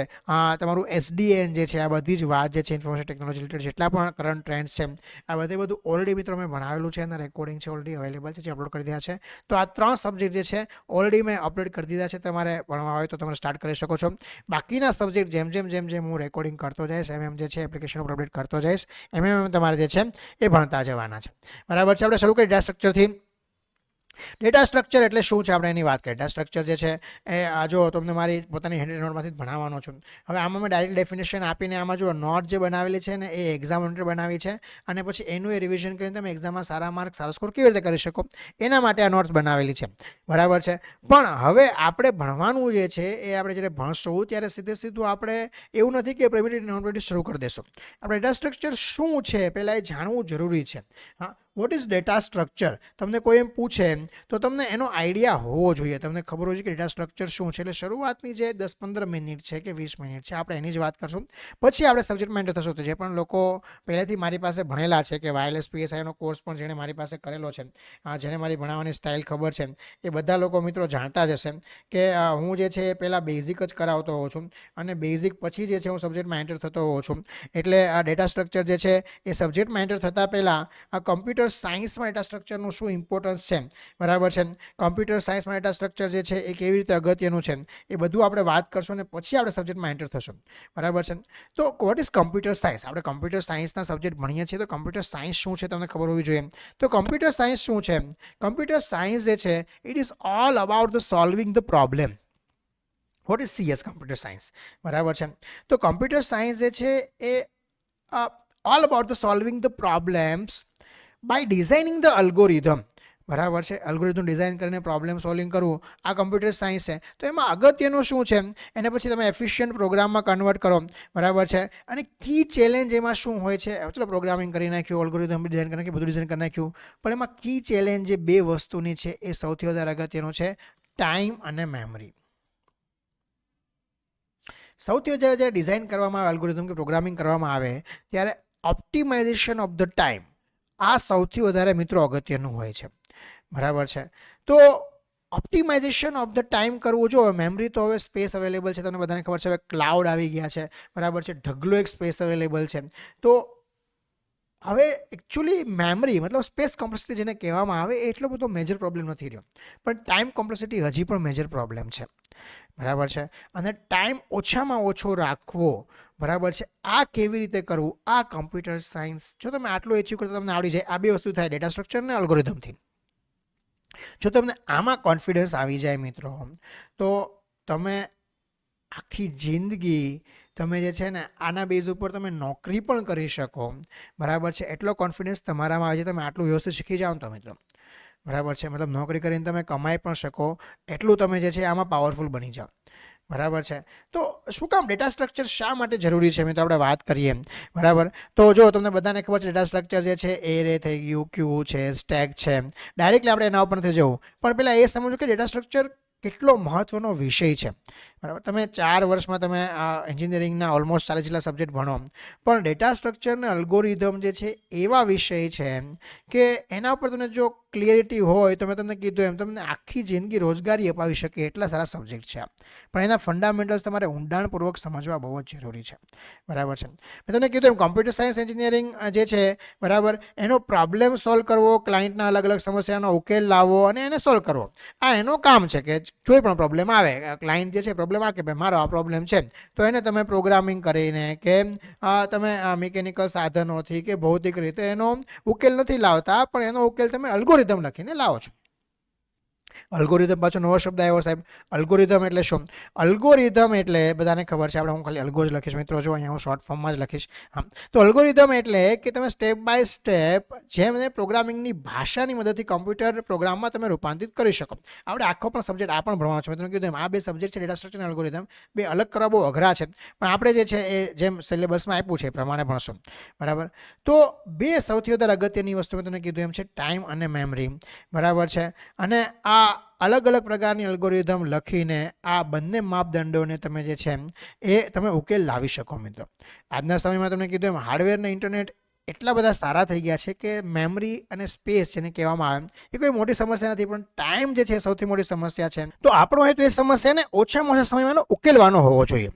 તમારું SDN જે છે, આ બધી જ વાત જે છે ઇન્ફોર્મેશન ટેકનોલોજી રિલેટેડ જેટલા પણ કરંટ ટ્રેન્ડ્સ છે આ બધું ઓલરેડી મિત્રો મેં ભણાવેલું છે અને રેકોર્ડિંગ છે ઓલરેડી અવેલેબલ છે, જે અપલોડ કરી દીધા છે. તો આ 3 સબ્જેક્ટ જે છે ઓલરેડી મેં અપલોડ કરી દીધા છે, તમારે ભણવા હોય તો તમે સ્ટાર્ટ કરી શકો છો. બાકીના સબ્જેક્ટ જેમ હું રેકોર્ડિંગ કરતો જઈશ એમ જે છે એપ્લિકેશન ઉપર અપડેટ કરતો જઈશ એમ તમારે જે છે એ ભણતા જવાના છે, બરાબર છે. આપણે શરૂ કરીએ ડેટા સ્ટ્રક્ચરથી. ડેટા સ્ટ્રક્ચર એટલે શું છે આપણે એની વાત કરીએ. ડેટા સ્ટ્રક્ચર જે છે એ જો તમને મારી પોતાની હેન્ડ નોટમાંથી જ ભણાવવાનો છું. હવે આમાં મેં ડાયરેક્ટ ડેફિનેશન આપીને આમાં જો નોટ જે બનાવેલી છે ને એ એક્ઝામ ઓરિએન્ટેડ બનાવી છે, અને પછી એનું એ રિવિઝન કરીને તમે એક્ઝામમાં સારા માર્ક સારા સ્કોર કેવી રીતે કરી શકો એના માટે આ નોટ્સ બનાવેલી છે, બરાબર છે. પણ હવે આપણે ભણવાનું જે છે એ આપણે જ્યારે ભણશું ત્યારે સીધું આપણે એવું નથી કે પ્રાઇમરી નોન પ્રાઇમરી શરૂ કરી દેશું. આપણે ડેટા સ્ટ્રક્ચર શું છે પહેલાં એ જાણવું જરૂરી છે. હા, વોટ ઇઝ ડેટા સ્ટ્રક્ચર, તમને કોઈ એમ પૂછે તો તમને એનો આઈડિયા હોવો જોઈએ, તમને ખબર હોય છે કે ડેટા સ્ટ્રક્ચર શું છે. એટલે શરૂઆતની જે 10-15 મિનિટ છે કે 20 મિનિટ છે આપણે એની જ વાત કરશું. પછી આપણે સબ્જેક્ટ મેન્ટર થશું. તો જે પણ લોકો પહેલેથી મારી પાસે ભણેલા છે કે વાયરલેસ PSIનો કોર્સ પણ જેણે મારી પાસે કરેલો છે, જેને મારી ભણાવવાની સ્ટાઇલ ખબર છે, એ બધા લોકો મિત્રો જાણતા જ હશે કે હું જે છે એ પહેલાં બેઝિક જ કરાવતો હોઉં છું અને બેઝિક પછી જે છે હું સબ્જેક્ટમાં એન્ટર થતો હોઉં છું. એટલે આ ડેટા સ્ટ્રક્ચર જે છે એ સબ્જેક્ટમાં એન્ટર થતાં પહેલાં આ કમ્પ્યુટર કોમ્પ્યુટર સાયન્સમાં ડેટા સ્ટ્રક્ચરનું શું ઇમ્પોર્ટન્સ છે, બરાબર છે. કોમ્પ્યુટર સાયન્સમાં ડેટા સ્ટ્રક્ચર જે છે એ કેવી રીતે અગત્યનું છે એ બધું આપણે વાત કરશું અને પછી આપણે સબ્જેક્ટમાં એન્ટર થશું, બરાબર છે. તો વોટ ઇઝ કમ્પ્યુટર સાયન્સ? આપણે કમ્પ્યુટર સાયન્સના સબ્જેક્ટ ભણીએ છીએ તો કમ્પ્યુટર સાયન્સ શું છે તમને ખબર હોવી જોઈએ. તો કમ્પ્યુટર સાયન્સ શું છે? કમ્પ્યુટર સાયન્સ જે છે it is all about the solving the problem. What is CS computer science, બરાબર છે. તો કમ્પ્યુટર સાયન્સ જે છે એ all about the solving the problems by designing the algorithm, બરાબર છે. અલ્ગોરિધમ ડિઝાઇન કરીને પ્રોબ્લેમ સોલ્વિંગ કરવું આ કમ્પ્યુટર સાયન્સ છે. તો એમાં અગત્યનું શું છે એને પછી તમે એફિશિયન્ટ પ્રોગ્રામમાં કન્વર્ટ કરો, બરાબર છે. અને કી ચેલેન્જ એમાં શું હોય છે? ચલો પ્રોગ્રામિંગ કરી નાખ્યું, અલ્ગોરિધમ ડિઝાઇન કરી નાખ્યું, બધું ડિઝાઇન કરી નાખ્યું, પણ એમાં કી ચેલેન્જ જે બે વસ્તુની છે એ સૌથી વધારે અગત્યનું છે, ટાઈમ અને મેમરી. સૌથી વધારે જ્યારે ડિઝાઇન કરવામાં આવે અલ્ગોરિધમ કે પ્રોગ્રામિંગ કરવામાં આવે ત્યારે ઓપ્ટિમાઇઝેશન ઓફ ધ ટાઈમ આ સૌથી વધારે મિત્રો અગત્યનું હોય છે, બરાબર છે. તો ઓપ્ટિમાઇઝેશન ઓફ ધ ટાઈમ કરવું જો મેમરી તો હવે સ્પેસ અવેલેબલ છે, તમને બધાને ખબર છે. હવે ક્લાઉડ આવી ગયા છે, બરાબર છે. ઢગલો એક સ્પેસ અવેલેબલ છે. તો હવે એકચ્યુઅલી મેમરી મતલબ સ્પેસ કોમ્પ્લેક્સિટી જેને કહેવામાં આવે એ એટલો બધો મેજર પ્રોબ્લેમ નથી રહ્યો, પણ ટાઈમ કોમ્પ્લેક્સિટી હજી પણ મેજર પ્રોબ્લેમ છે, બરાબર છે. અને ટાઈમ ઓછામાં ઓછો રાખવો, બરાબર છે, આ કેવી રીતે કરવું આ કમ્પ્યુટર સાયન્સ જો તમે આટલું એચીવ કરતા તમને આવડી જાય. આ બે વસ્તુ થાય ડેટા સ્ટ્રક્ચર ને અલ્ગોરિધમથી. જો તમને આમાં કોન્ફિડન્સ આવી જાય મિત્રો તો તમે આખી જિંદગી તમે જે છે ને આના બેઝ ઉપર તમે નોકરી પણ કરી શકો, બરાબર છે. એટલો કોન્ફિડન્સ તમારામાં આવે છે તમે આટલું વ્યવસ્થિત શીખી જાઓ તો મિત્રો, બરાબર છે. મતલબ નોકરી કરીને તમે કમાઈ પણ શકો એટલું તમે જે છે આમાં પાવરફુલ બની જાઓ, બરાબર છે. તો શું કામ ડેટા સ્ટ્રક્ચર શા માટે જરૂરી છે મિત્રો આપણે વાત કરીએ, બરાબર. તો જો તમને બધાને ખબર છે ડેટા સ્ટ્રક્ચર જે છે એરે થઈ ગયું, ક્યુ છે, સ્ટેક છે, ડાયરેક્ટલી આપણે એના ઉપર નથી જવું, પણ પહેલાં એ સમજો કે ડેટા સ્ટ્રક્ચર કેટલો મહત્વનો વિષય છે, બરાબર. તમે 4 વર્ષમાં તમે એન્જિનિયરિંગના ઓલમોસ્ટ 40 જેટલા સબ્જેક્ટ ભણો, પણ ડેટા સ્ટ્રક્ચર અને અલ્ગોરિધમ જે છે એવા વિષય છે કે એના ઉપર તમને જો ક્લિયરિટી હોય તો મેં તમને કીધું એમ તમને આખી જિંદગી રોજગારી અપાવી શકે એટલા સારા સબ્જેક્ટ છે. પણ એના ફંડામેન્ટલ્સ તમારે ઊંડાણપૂર્વક સમજવા બહુ જ જરૂરી છે, બરાબર છે. મેં તમને કીધું એમ કોમ્પ્યુટર સાયન્સ એન્જિનિયરિંગ જે છે, બરાબર, એનો પ્રોબ્લેમ સોલ્વ કરવો, ક્લાયન્ટના અલગ અલગ સમસ્યાનો ઉકેલ લાવવો અને એને સોલ્વ કરવો આ એનો કામ છે. કે કોઈ પણ પ્રોબ્લેમ આવે, ક્લાયન્ટ જે છે પ્રોબ્લેમ આવે કે ભાઈ મારો આ પ્રોબ્લેમ છે, તો એને તમે પ્રોગ્રામિંગ કરીને કે તમે મિકેનિકલ સાધનોથી કે ભૌતિક રીતે એનો ઉકેલ નથી લાવતા, પણ એનો ઉકેલ તમે અલ્ગોરિધમ લખીને લાવો છો. અલ્ગોરિધમ પાછો નવો શબ્દ આવ્યો સાહેબ. અલ્ગોરિધમ એટલે શું? અલ્ગોરિધમ એટલે બધાને ખબર છે, આપણે હું ખાલી અલ્ગો જ લખીશ મિત્રો, જો અહીંયા હું શોર્ટ ફોર્મમાં જ લખીશ. હા, તો અલ્ગોરિધમ એટલે કે તમે સ્ટેપ બાય સ્ટેપ જેમને પ્રોગ્રામિંગની ભાષાની મદદથી કમ્પ્યુટર પ્રોગ્રામમાં તમે રૂપાંતરિત કરી શકો. આપણે આખો પણ સબ્જેક્ટ આ પણ ભણવાનો છે. મેં તમને કીધું આ બે સબ્જેક્ટ છે ડેટા સ્ટ્રક્ચર અને અલ્ગોરિધમ, બે અલગ કરવા બહુ અઘરા છે, પણ આપણે જે છે એ જેમ સિલેબસમાં આપ્યું છે એ પ્રમાણે ભણશું, બરાબર. તો બે સૌથી વધારે અગત્યની વસ્તુ મેં તમને કીધું એમ છે ટાઈમ અને મેમરી, બરાબર છે. અને આ અલગ અલગ પ્રકારની અલ્ગોરિધમ લખીને આ બંને માપદંડોને તમે જે છે એ તમે ઉકેલ લાવી શકો મિત્રો. આજના સમયમાં તમને કીધું એમ હાર્ડવેર અને ઇન્ટરનેટ એટલા બધા સારા થઈ ગયા છે કે મેમરી અને સ્પેસ જેને કહેવામાં આવે એ કોઈ મોટી સમસ્યા નથી, પણ ટાઈમ જે છે સૌથી મોટી સમસ્યા છે. તો આપણો હેતુ એ સમસ્યાને ઓછામાં ઓછા સમયમાં ઉકેલવાનો હોવો જોઈએ.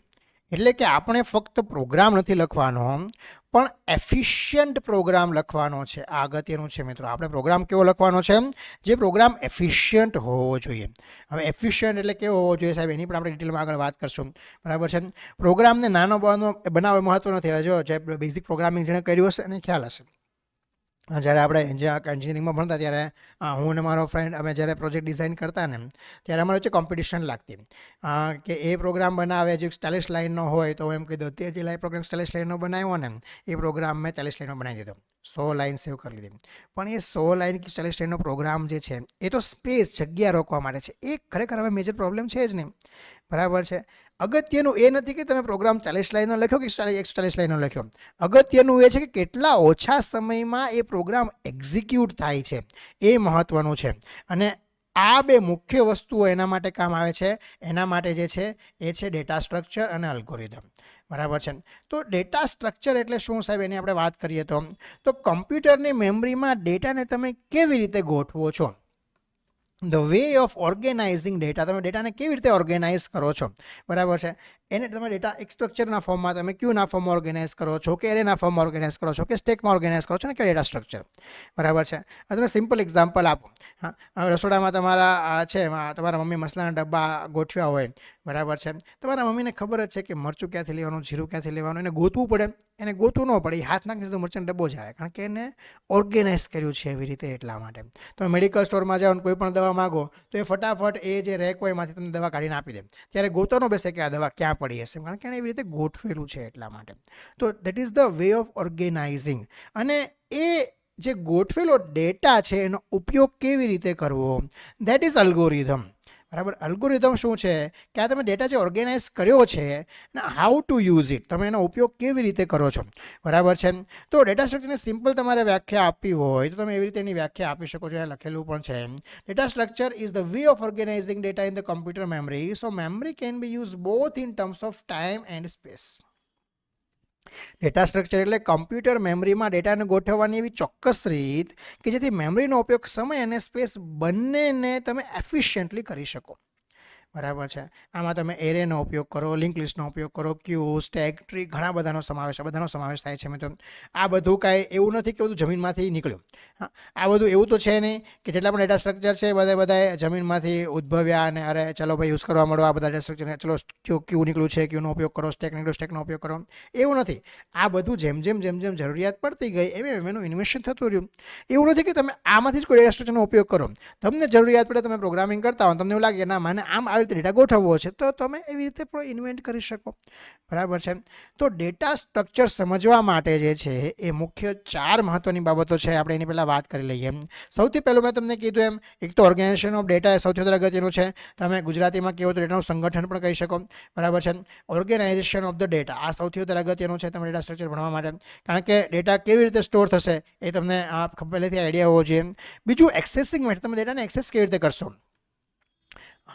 એટલે કે આપણે ફક્ત પ્રોગ્રામ નથી લખવાનો, પણ એફિશિયન્ટ પ્રોગ્રામ લખવાનો છે. આ અગત્યનું છે મિત્રો. આપણે પ્રોગ્રામ કેવો લખવાનો છે? જે પ્રોગ્રામ એફિશિયન્ટ હોવો જોઈએ. હવે એફિશિયન્ટ એટલે કેવો હોવો જોઈએ સાહેબ એની પણ આપણે ડિટેલમાં આગળ વાત કરશું, બરાબર છે. પ્રોગ્રામને નાનો બનાવવો મહત્વ નથી. જો જે બેઝિક પ્રોગ્રામિંગ જેણે કર્યું હશે એને ખ્યાલ હશે. જ્યારે આપણે એન્જિનિયરિંગમાં ભણતા ત્યારે હું અને મારો ફ્રેન્ડ અમે જ્યારે પ્રોજેક્ટ ડિઝાઇન કરતા ને ત્યારે અમારે વચ્ચે કોમ્પિટિશન લાગતી કે એ પ્રોગ્રામ બનાવે જે 40 લાઇનનો હોય તો એમ કહી દો તે જે પ્રોગ્રામ 40 લાઇનનો બનાવ્યો ને એ પ્રોગ્રામ મેં 40 લાઇનનો બનાવી દીધો, 100 લાઇન સેવ કરી લીધી. પણ એ 100 લાઇન કે 40 લાઇનનો પ્રોગ્રામ જે છે એ તો સ્પેસ જગ્યા રોકવા માટે છે. એ ખરેખર હવે મેજર પ્રોબ્લેમ છે જ નહીં, બરાબર છે. અગત્યનું એ નથી કે તમે પ્રોગ્રામ 40 લાઇનનો લખ્યો કે 140 લાઇનનો લખ્યો. અગત્યનું એ છે કે કેટલા ઓછા સમયમાં એ પ્રોગ્રામ એક્ઝિક્યુટ થાય છે એ મહત્વનું છે. અને આ બે મુખ્ય વસ્તુઓ એના માટે કામ આવે છે. એના માટે જે છે એ છે ડેટા સ્ટ્રક્ચર અને અલ્ગોરિધમ, બરાબર છે. તો ડેટા સ્ટ્રક્ચર એટલે શું સાહેબ એની આપણે વાત કરીએ તો કમ્પ્યુટરની મેમરીમાં ડેટાને તમે કેવી રીતે ગોઠવો છો, the way of organising data, તમે ડેટાને કેવી રીતે ઓર્ગેનાઇઝ કરો છો, બરાબર છે. એને તમે ડેટા એક સ્ટ્રક્ચરના ફોર્મમાં તમે ક્યુના ફોર્મમાં ઓર્ગેનાઇઝ કરો છો કે એરેના ફોર્મમાં ઓર્ગેનાઇઝ કરો છો કે સ્ટેકમાં ઓર્ગેનાઇઝ કરો છો ને કે ડેટા સ્ટ્રક્ચર, બરાબર છે. તમે સિમ્પલ એક્ઝામ્પલ આપો. હા, હવે રસોડામાં તમારા છે તમારા મમ્મી મસાલાના ડબ્બા ગોઠવ્યા હોય, બરાબર છે. તમારા મમ્મીને ખબર જ છે કે મરચું ક્યાંથી લેવાનું, જીરું ક્યાંથી લેવાનું, એને ગોતવું પડે. એને ગોતવું ન પડે, એ હાથ નાખીને તો મરચાંનો ડબ્બો જ આવે, કારણ કે એને ઓર્ગેનાઇઝ કર્યું છે એવી રીતે. એટલા માટે તમે મેડિકલ સ્ટોરમાં જાઓ અને કોઈ પણ દવા માગો તો એ ફટાફટ એ જે રેક હોય એમાંથી તમને દવા કાઢીને આપી દે. ત્યારે ગોતવાનો બેસે કે આ દવા ક્યાં પડી હશે, કારણ કે એણે એવી રીતે ગોઠવેલું છે. એટલા માટે તો that is the way of organising. અને એ જે ગોઠવેલો ડેટા છે એનો ઉપયોગ કેવી રીતે કરવો, દેટ ઇઝ અલ્ગોરિધમ. બરાબર. અલ્ગોરિધમ શું છે કે આ તમે ડેટા જે ઓર્ગેનાઇઝ કર્યો છે ને હાઉ ટુ યુઝ ઇટ, તમે એનો ઉપયોગ કેવી રીતે કરો છો, બરાબર છે. તો ડેટા સ્ટ્રક્ચરને સિમ્પલ તમારે વ્યાખ્યા આપવી હોય તો તમે એવી રીતે એની વ્યાખ્યા આપી શકો છો. અહીંયા લખેલું પણ છે, data structure is the way of organising data in the computer memory. So memory can be use both in terms of time and space. Data structure એટલે કમ્પ્યુટર મેમરીમાં ડેટાને ગોઠવવાની એવી ચોક્કસ રીત કે જેથી મેમરીનો ઉપયોગ સમય અને સ્પેસ બંનેને તમે એફિશિયન્ટલી કરી શકો, બરાબર છે. આમાં તમે એરેનો ઉપયોગ કરો, લિંક લિસ્ટનો ઉપયોગ કરો, ક્યુ, સ્ટેક, ટ્રી, ઘણા બધાનો સમાવેશ થાય છે મિત્રો. આ બધું કાંઈ એવું નથી કે બધું જમીનમાંથી નીકળ્યું. હા, આ બધું એવું તો છે નહીં કે જેટલા પણ ડેટા સ્ટ્રક્ચર છે બધા જમીનમાંથી ઉદ્ભવ્યા અને અરે ચલો ભાઈ યુઝ કરવા મળો આ બધા ડેટા સ્ટ્રક્ચરને, ચલો ક્યુ નીકળ્યું છે ક્યુનો ઉપયોગ કરો, સ્ટેક નીકળ્યું સ્ટેકનો ઉપયોગ કરો. એવું નથી. આ બધું જેમ જેમ જરૂરિયાત પડતી ગઈ એમ એનું ઇન્વેન્શન થતું રહ્યું. એવું નથી કે તમે આમાંથી જ કોઈ ડેટા સ્ટ્રક્ચરનો ઉપયોગ કરો. તમને જરૂરિયાત પડે, તમે પ્રોગ્રામિંગ કરતા હો, તમને એવું લાગે ના મને આમ આવી રીતે ડેટા ગોઠવવો છે તો તમે એવી રીતે પણ ઇન્વેન્ટ કરી શકો, બરાબર છે. તો ડેટા સ્ટ્રક્ચર સમજવા માટે જે છે એ મુખ્ય 4 મહત્વની બાબતો છે. આપણે એની પહેલાં વાત કરી લઈએ. સૌથી પહેલું મેં તમને કીધું એમ, એક તો ઓર્ગેનાઇઝેશન ઓફ ડેટા એ સૌથી વધારે અગત્યનું છે. તમે ગુજરાતીમાં કહેવો તો ડેટાનું સંગઠન પણ કહી શકો, બરાબર છે. ઓર્ગેનાઇઝેશન ઓફ ધ ડેટા આ સૌથી વધારે અગત્યનું છે તમે ડેટા સ્ટ્રક્ચર ભણવા માટે, કારણ કે ડેટા કેવી રીતે સ્ટોર થશે એ તમને પહેલેથી આઈડિયા હોવો જોઈએ. બીજું એક્સેસિંગ મેથડ, તમે ડેટાને એક્સેસ કેવી રીતે કરશો,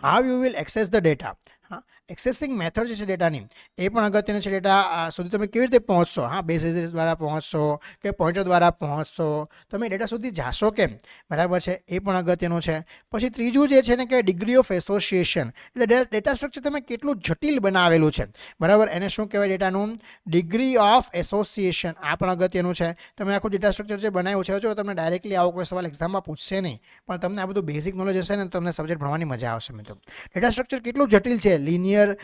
how you will access the data. હા, એક્સેસિંગ મેથડ જે છે ડેટાની એ પણ અગત્યની છે. ડેટા સુધી તમે કેવી રીતે પહોંચશો, હા, બેઝ દ્વારા પહોંચશો કે પોઇન્ટર દ્વારા પહોંચશો, તમે ડેટા સુધી જાશો કેમ, બરાબર છે, એ પણ અગત્યનું છે. પછી ત્રીજું જે છે ને કે ડિગ્રી ઓફ એસોસિએશન, એટલે ડેટા સ્ટ્રક્ચર તમે કેટલું જટિલ બનાવેલું છે, બરાબર, એને શું કહેવાય, ડેટાનું ડિગ્રી ઓફ એસોસિએશન. આ પણ અગત્યનું છે. તમે આખું ડેટા સ્ટ્રક્ચર જે બનાવ્યું છે, જો તમને ડાયરેક્ટલી આવો કોઈ સવાલ એક્ઝામમાં પૂછશે નહીં, પણ તમને આ બધું બેઝિક નોલેજ હશે ને તો તમને સબ્જેક્ટ ભણવાની મજા આવશે મિત્રો. ડેટા સ્ટ્રક્ચર કેટલું જટિલ છે, લિનિયર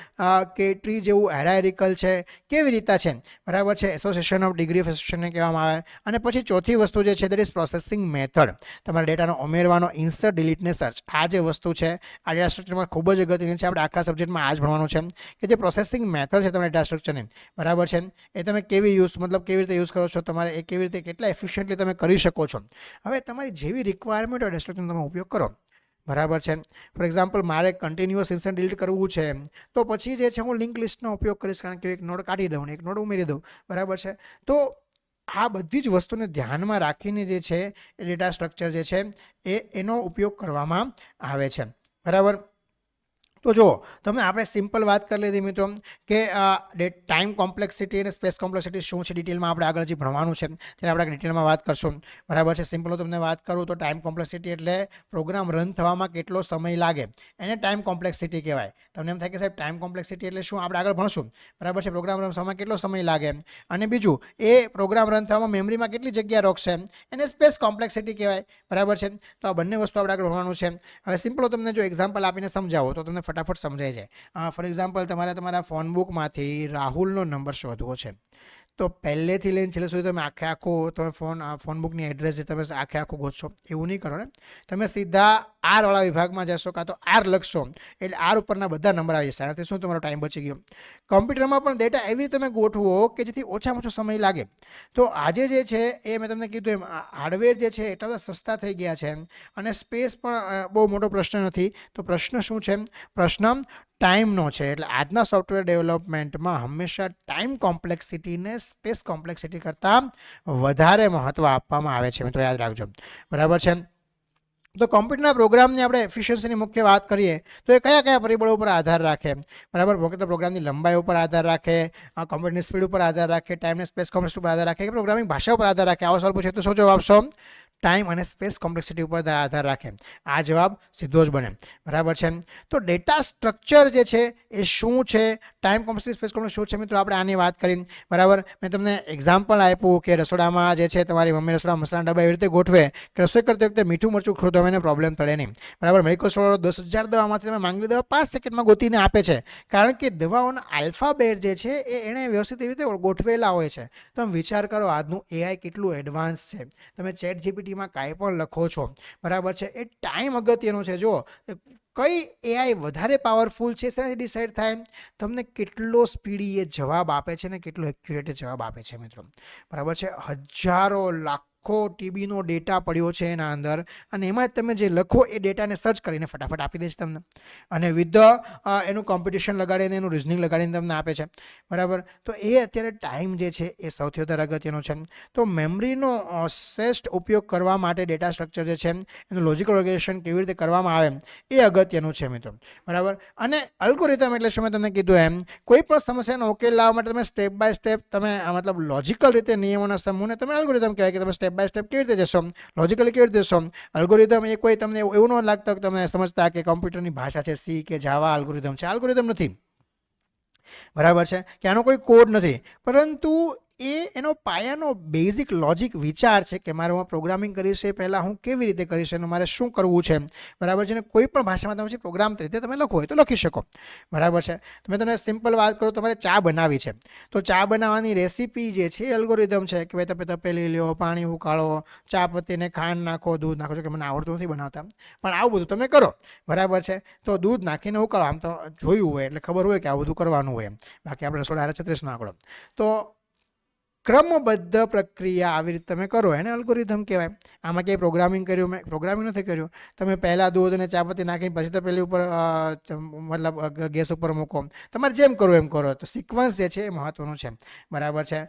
કે ટ્રી જેવું હાયરાર્કિકલ છે, કેવી રીતે છે, બરાબર છે. એસોસિએશન ઓફ ડિગ્રી ઓફ એસોસિએશનને કહેવામાં આવે. અને પછી ચોથી વસ્તુ જે છે દેટ ઇઝ પ્રોસેસિંગ મેથડ. તમારે ડેટાનો ઉમેરવાનો, ઇન્સર્ટ, ડિલીટ ને સર્ચ, આ જે વસ્તુ છે આ ડેટા સ્ટ્રક્ચરમાં ખૂબ જ અગત્યની છે. આપણે આખા સબ્જેક્ટમાં આ જ ભણવાનું છે કે જે પ્રોસેસિંગ મેથડ છે તમારા ડેટા સ્ટ્રક્ચરની, બરાબર છે, એ તમે કેવી રીતે યુઝ કરો છો, તમારે એ કેવી રીતે કેટલા એફિશિયન્ટલી તમે કરી શકો છો. હવે તમારી જેવી રિક્વાયરમેન્ટ હોય ડેટા સ્ટ્રક્ચરનો તમે ઉપયોગ કરો, બરાબર છે. ફોર એક્ઝામ્પલ મારે કન્ટિન્યુઅસ ઇન્સ્ટન્ટ ડિલીટ કરવું છે તો પછી જે છે હું લિંક લિસ્ટનો ઉપયોગ કરીશ, કારણ કે એક નોડ કાઢી દઉં ને એક નોડ ઉમેરી દઉં, બરાબર છે. તો આ બધી જ વસ્તુને ધ્યાનમાં રાખીને જે છે એ ડેટા સ્ટ્રક્ચર જે છે એનો ઉપયોગ કરવામાં આવે છે, બરાબર. તો જુઓ, તમે આપણે સિમ્પલ વાત કરી લીધી મિત્રો કે ટાઈમ કોમ્પ્લેક્સિટી અને સ્પેસ કોમ્પ્લેક્સિટી શું છે, ડિટેલમાં આપણે આગળ જે ભણવાનું છે ત્યારે આપણે ડિટેલમાં વાત કરશું, બરાબર છે. સિમ્પલ હું તમને વાત કરું તો ટાઈમ કોમ્પ્લેક્સિટી એટલે પ્રોગ્રામ રન થવામાં કેટલો સમય લાગે, એને ટાઈમ કોમ્પ્લેક્સિટી કહેવાય. તમને એમ થાય કે સાહેબ ટાઈમ કોમ્પ્લેક્સિટી એટલે શું, આપણે આગળ ભણશું, બરાબર છે. પ્રોગ્રામ રન થવામાં કેટલો સમય લાગે, અને બીજું એ પ્રોગ્રામ રન થવામાં મેમરીમાં કેટલી જગ્યા રોકશે, એને સ્પેસ કોમ્પ્લેક્સિટી કહેવાય, બરાબર છે. તો આ બંને વસ્તુ આપણે આગળ ભણવાનું છે. હવે સિમ્પલ તમને જો એક્ઝામ્પલ આપીને સમજાવો તો તમને ફટાફટ સમજાય જાય. ફોર એક્ઝામ્પલ તમારે તમારા ફોન બુકમાંથી રાહુલનો નંબર શોધવો છે, તો પહેલેથી લઈને છેલ્લે સુધી તમે આખું તમે ફોન બુકની એડ્રેસ જે તમે આખું ગોતશો એવું નહીં કરો ને. તમે સીધા આરવાળા વિભાગમાં જશો, કાં તો આર લખશો એટલે આર ઉપરના બધા નંબર આવી જશે. આનાથી શું તમારો ટાઈમ બચી ગયો. કમ્પ્યુટરમાં પણ ડેટા એવી રીતે તમે ગોઠવો કે જેથી ઓછામાં ઓછો સમય લાગે. તો આજે જે છે એ મેં તમને કીધું એમ હાર્ડવેર જે છે એટલા બધા સસ્તા થઈ ગયા છે અને સ્પેસ પણ બહુ મોટો પ્રશ્ન નથી. તો પ્રશ્ન શું છે, પ્રશ્ન ટાઈમનો છે. એટલે આજના સોફ્ટવેર ડેવલપમેન્ટમાં હંમેશા ટાઈમ કોમ્પ્લેક્સિટીને સ્પેસ કોમ્પ્લેક્સિટી કરતાં વધારે મહત્ત્વ આપવામાં આવે છે મિત્રો, યાદ રાખજો, બરાબર છે. તો કોમ્પ્યુટરના પ્રોગ્રામની આપણે એફિશિયન્સીની મુખ્ય વાત કરીએ તો એ કયા પરિબળો ઉપર આધાર રાખે, બરાબર. પ્રોગ્રામની લંબાઈ ઉપર આધાર રાખે, કોમ્પ્યુટરની સ્પીડ ઉપર આધાર રાખે, ટાઈમ અને સ્પેસ કોમ્પ્લેક્સિટી ઉપર આધાર રાખે, કે પ્રોગ્રામિંગ ભાષા ઉપર આધાર રાખે. આવો સવાલ પૂછે તો શું જવાબ આપશો, ટાઈમ અને સ્પેસ કોમ્પ્લેક્સિટી ઉપર આધાર રાખે. આ જવાબ સીધો જ બને, બરાબર છે. તો ડેટા સ્ટ્રક્ચર જે છે એ શું છે, ટાઈમ કોમ્પ્લેક્સિટી સ્પેસ કોલોન શું છે મિત્રો, આપણે આની વાત કરી. બરાબર, મેં તમને એક્ઝામ્પલ આપ્યું કે રસોડામાં જે છે તમારી મમ્મી રસોડા મસાલા ડબ્બા એવી રીતે ગોઠવે કે રસોઈ કરતી વખતે મીઠું મરચું ખો તો એને પ્રોબ્લેમ પડે નહીં. બરાબર, મેડિકલ સ્ટોર 10,000 દવામાંથી તમે માંગેલી દવા 5 સેકન્ડમાં ગોતીને આપે છે, કારણ કે દવાઓના આલ્ફાબેટ જે છે એ એણે વ્યવસ્થિત એવી રીતે ગોઠવેલા હોય છે. તમે વિચાર કરો આજનું એઆઈ કેટલું એડવાન્સ છે. તમે ચેટ જીપીટીમાં કાંઈ પણ લખો છો, બરાબર છે, એ ટાઈમ અગત્યનો છે. જો કઈ એઆઈ વધારે પાવરફુલ છે શેનાથી ડિસાઇડ થાય, તમને કેટલો સ્પીડી એ જવાબ આપે છે ને કેટલો એક્યુરેટ જવાબ આપે છે મિત્રો. બરાબર છે, હજારો લાખો ટીબીનો ડેટા પડ્યો છે એના અંદર, અને એમાં તમે જે લખો એ ડેટાને સર્ચ કરીને ફટાફટ આપી દે છે તમને, અને વિથ એનું કોમ્પિટિશન લગાડીને એનું રિઝનિંગ લગાડીને તમને આપે છે. બરાબર, તો એ અત્યારે ટાઈમ જે છે એ સૌથી વધારે અગત્યનો છે. તો મેમરીનો શ્રેષ્ઠ ઉપયોગ કરવા માટે ડેટા સ્ટ્રક્ચર જે છે એનું લોજિકલ ઓર્ગેનાઇઝેશન કેવી રીતે કરવામાં આવે એ અગત્યનું છે મિત્રો. બરાબર, અને અલ્ગોરિધમ એટલે શું, મેં તમને કીધું એમ કોઈ પણ સમસ્યાનો ઉકેલ લાવવા માટે તમે સ્ટેપ બાય સ્ટેપ તમે મતલબ લોજિકલ રીતે નિયમોના સમૂહને તમે અલ્ગોરિધમ કહેવાય કે તમે સ્ટેપ બાય સ્ટેપ કેવી રીતે જશો, લોજિકલી કેવી રીતે જશો. અલ્ગોરિધમ એ કોઈ તમને એવું ન લાગતું કે તમે સમજતા કે કોમ્પ્યુટરની ભાષા છે સી કે જાવા અલ્ગોરિધમ છે. અલ્ગોરિધમ નથી. બરાબર છે, કે આનો કોઈ કોડ નથી, પરંતુ એનો પાયાનો બેઝિક લોજિક વિચાર છે કે મારે હું પ્રોગ્રામિંગ કરીશ એ પહેલાં હું કેવી રીતે કરીશ એનું મારે શું કરવું છે. બરાબર છે, ને કોઈ પણ ભાષામાં તમે પ્રોગ્રામ રીતે તમે લખો હોય તો લખી શકો. બરાબર છે, તમે તમને સિમ્પલ વાત કરો, તમારે ચા બનાવી છે તો ચા બનાવવાની રેસીપી જે છે એ અલ્ગોરિધમ છે કે ભાઈ તમે તપેલી લ્યો, પાણી ઉકાળો, ચા પત્તીને ખાંડ નાખો, દૂધ નાખો. છો કે મને આવડતું નથી બનાવતા, પણ આવું બધું તમે કરો. બરાબર છે, તો દૂધ નાખીને ઉકાળો, આમ તો જોયું હોય એટલે ખબર હોય કે આવું બધું કરવાનું હોય એમ, બાકી આપણે રસોડા 36નો આંકડો. તો ક્રમબદ્ધ પ્રક્રિયા આવી રીતે તમે કરો એને અલ્ગોરિધમ કહેવાય. આમાં ક્યાંય પ્રોગ્રામિંગ કર્યું, મેં પ્રોગ્રામિંગ નથી કર્યું. તમે પહેલાં દૂધ અને ચાપત્તી નાખીને પછી તો પેલી ઉપર મતલબ ગેસ ઉપર મૂકો, તમારે જેમ કરો એમ કરો. તો સિક્વન્સ જે છે એ મહત્વનું છે. બરાબર છે,